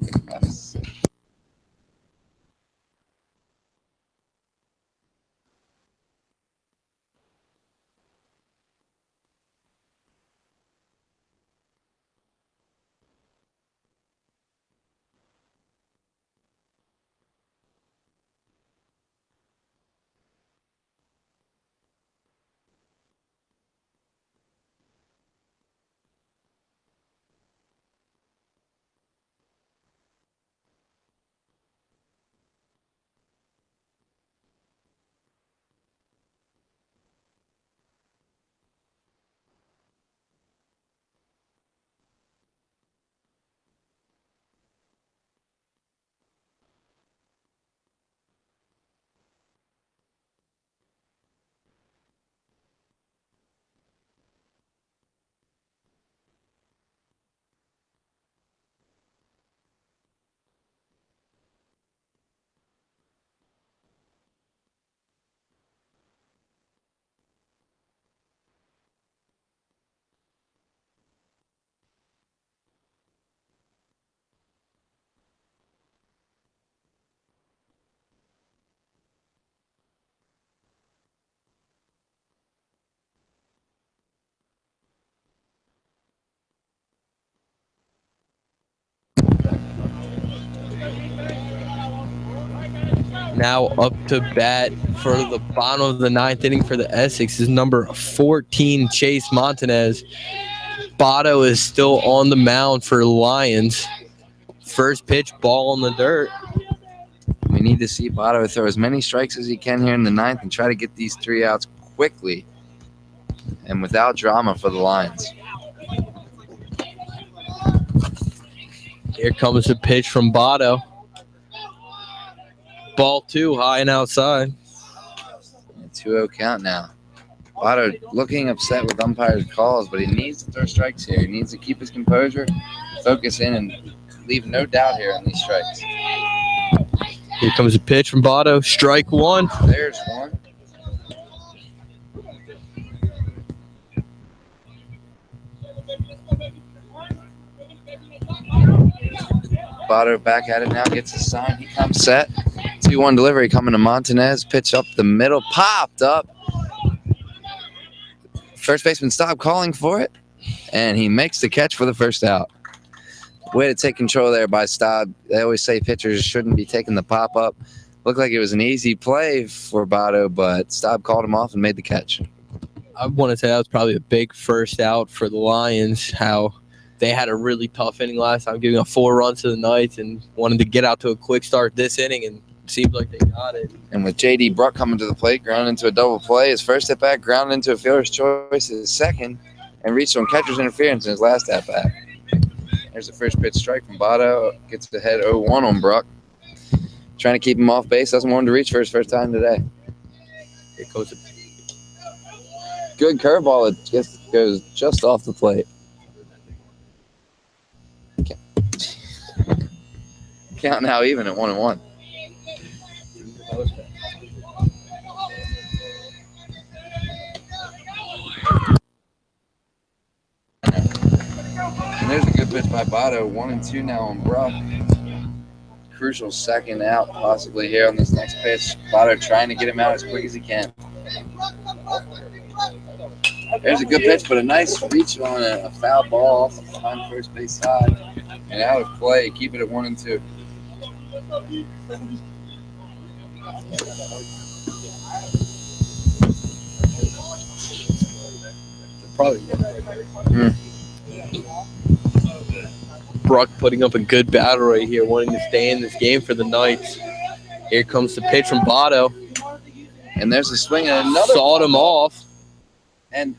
Now up to bat for the bottom of the ninth inning for the Essex is number 14, Chase Montanez. Botto is still on the mound for Lions. First pitch, ball in the dirt. We need to see Botto throw as many strikes as he can here in the ninth and try to get these 3 outs quickly and without drama for the Lions. Here comes a pitch from Botto. Ball 2, high and outside. 2-0 count now. Botto looking upset with umpire's calls, but he needs to throw strikes here. He needs to keep his composure, focus in, and leave no doubt here on these strikes. Here comes a pitch from Botto. Strike 1. There's one. Botto back at it now, gets a sign. He comes set. 2-1 delivery coming to Montanez. Pitch up the middle, popped up. First baseman stopped calling for it, and he makes the catch for the first out. Way to take control there by Staub. They always say pitchers shouldn't be taking the pop-up. Looked like it was an easy play for Botto, but Staub called him off and made the catch. I want to say that was probably a big first out for the Lions, how they had a really tough inning last time, giving up 4 runs to the Knights and wanted to get out to a quick start this inning, and it seems like they got it. And with J.D. Bruck coming to the plate, ground into a double play, his first at-bat, ground into a fielder's choice, his second, and reached on catcher's interference in his last at-bat. There's the first pitch strike from Botto. Gets ahead 0-1 on Bruck. Trying to keep him off base. Doesn't want him to reach for his first time today. Here goes a Good curveball. It just goes just off the plate. Count now even at 1-1. And there's a good pitch by Botto. 1-2 now on Bruck. Crucial second out possibly here on this next pitch. Botto trying to get him out as quick as he can. There's a good pitch, but a nice reach on a foul ball off the behind first base side. And out of play. Keep it at 1-2. probably. Bruck putting up a good battle right here, wanting to stay in this game for the Knights. Here comes the pitch from Botto. And there's a swing and another. Sawed him off. And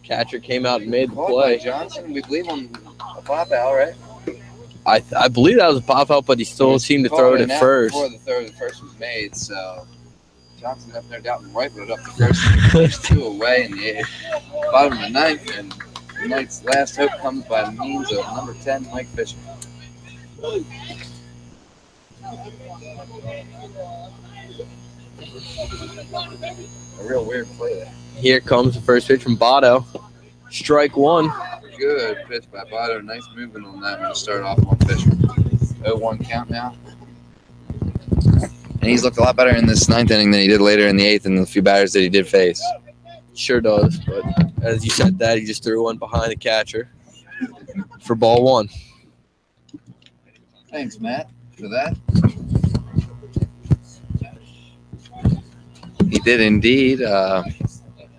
catcher came out and made the called play. by Johnson, we believe on a pop out, right? I believe that was a pop out, but he still seemed to throw it at first. Before the throw, the first was made, so Johnson left no doubt and rifled it up the first two away in the bottom of the ninth, and the Knights' last hope comes by means of number 10, Mike Fisher. A real weird play there. Here comes the first pitch from Botto. Strike one. Good pitch by Botto. Nice movement on that one to start off on Fisher. 0-1 count now. And he's looked a lot better in this ninth inning than he did later in the eighth and the few batters that he did face. Sure does, but as you said that, he just threw one behind the catcher for ball one. Thanks, Matt, for that. He did indeed.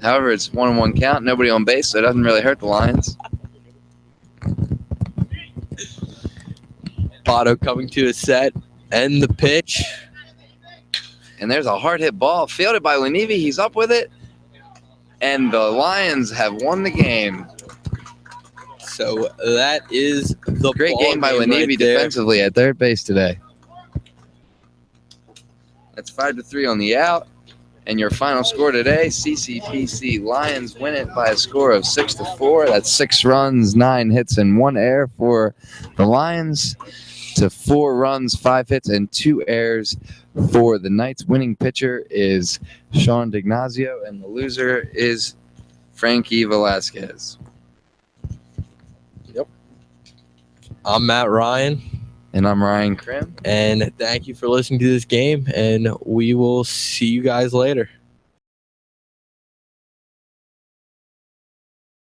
However, it's 1-1 count. Nobody on base, so it doesn't really hurt the Lions. Botto coming to a set, and the pitch. And there's a hard hit ball fielded by Lenivi. He's up with it. And the Lions have won the game. So that is the great game by Lenivi right defensively at third base today. That's 5-3 on the out. And your final score today, CCBC Lions win it by a score of 6-4. That's 6 runs, 9 hits, and 1 error for the Lions to 4 runs, 5 hits, and 2 errors for the Knights. Winning pitcher is Sean DiGnazio, and the loser is Frankie Velasquez. Yep. I'm Matt Ryan. And I'm Ryan Krim. And thank you for listening to this game, and we will see you guys later.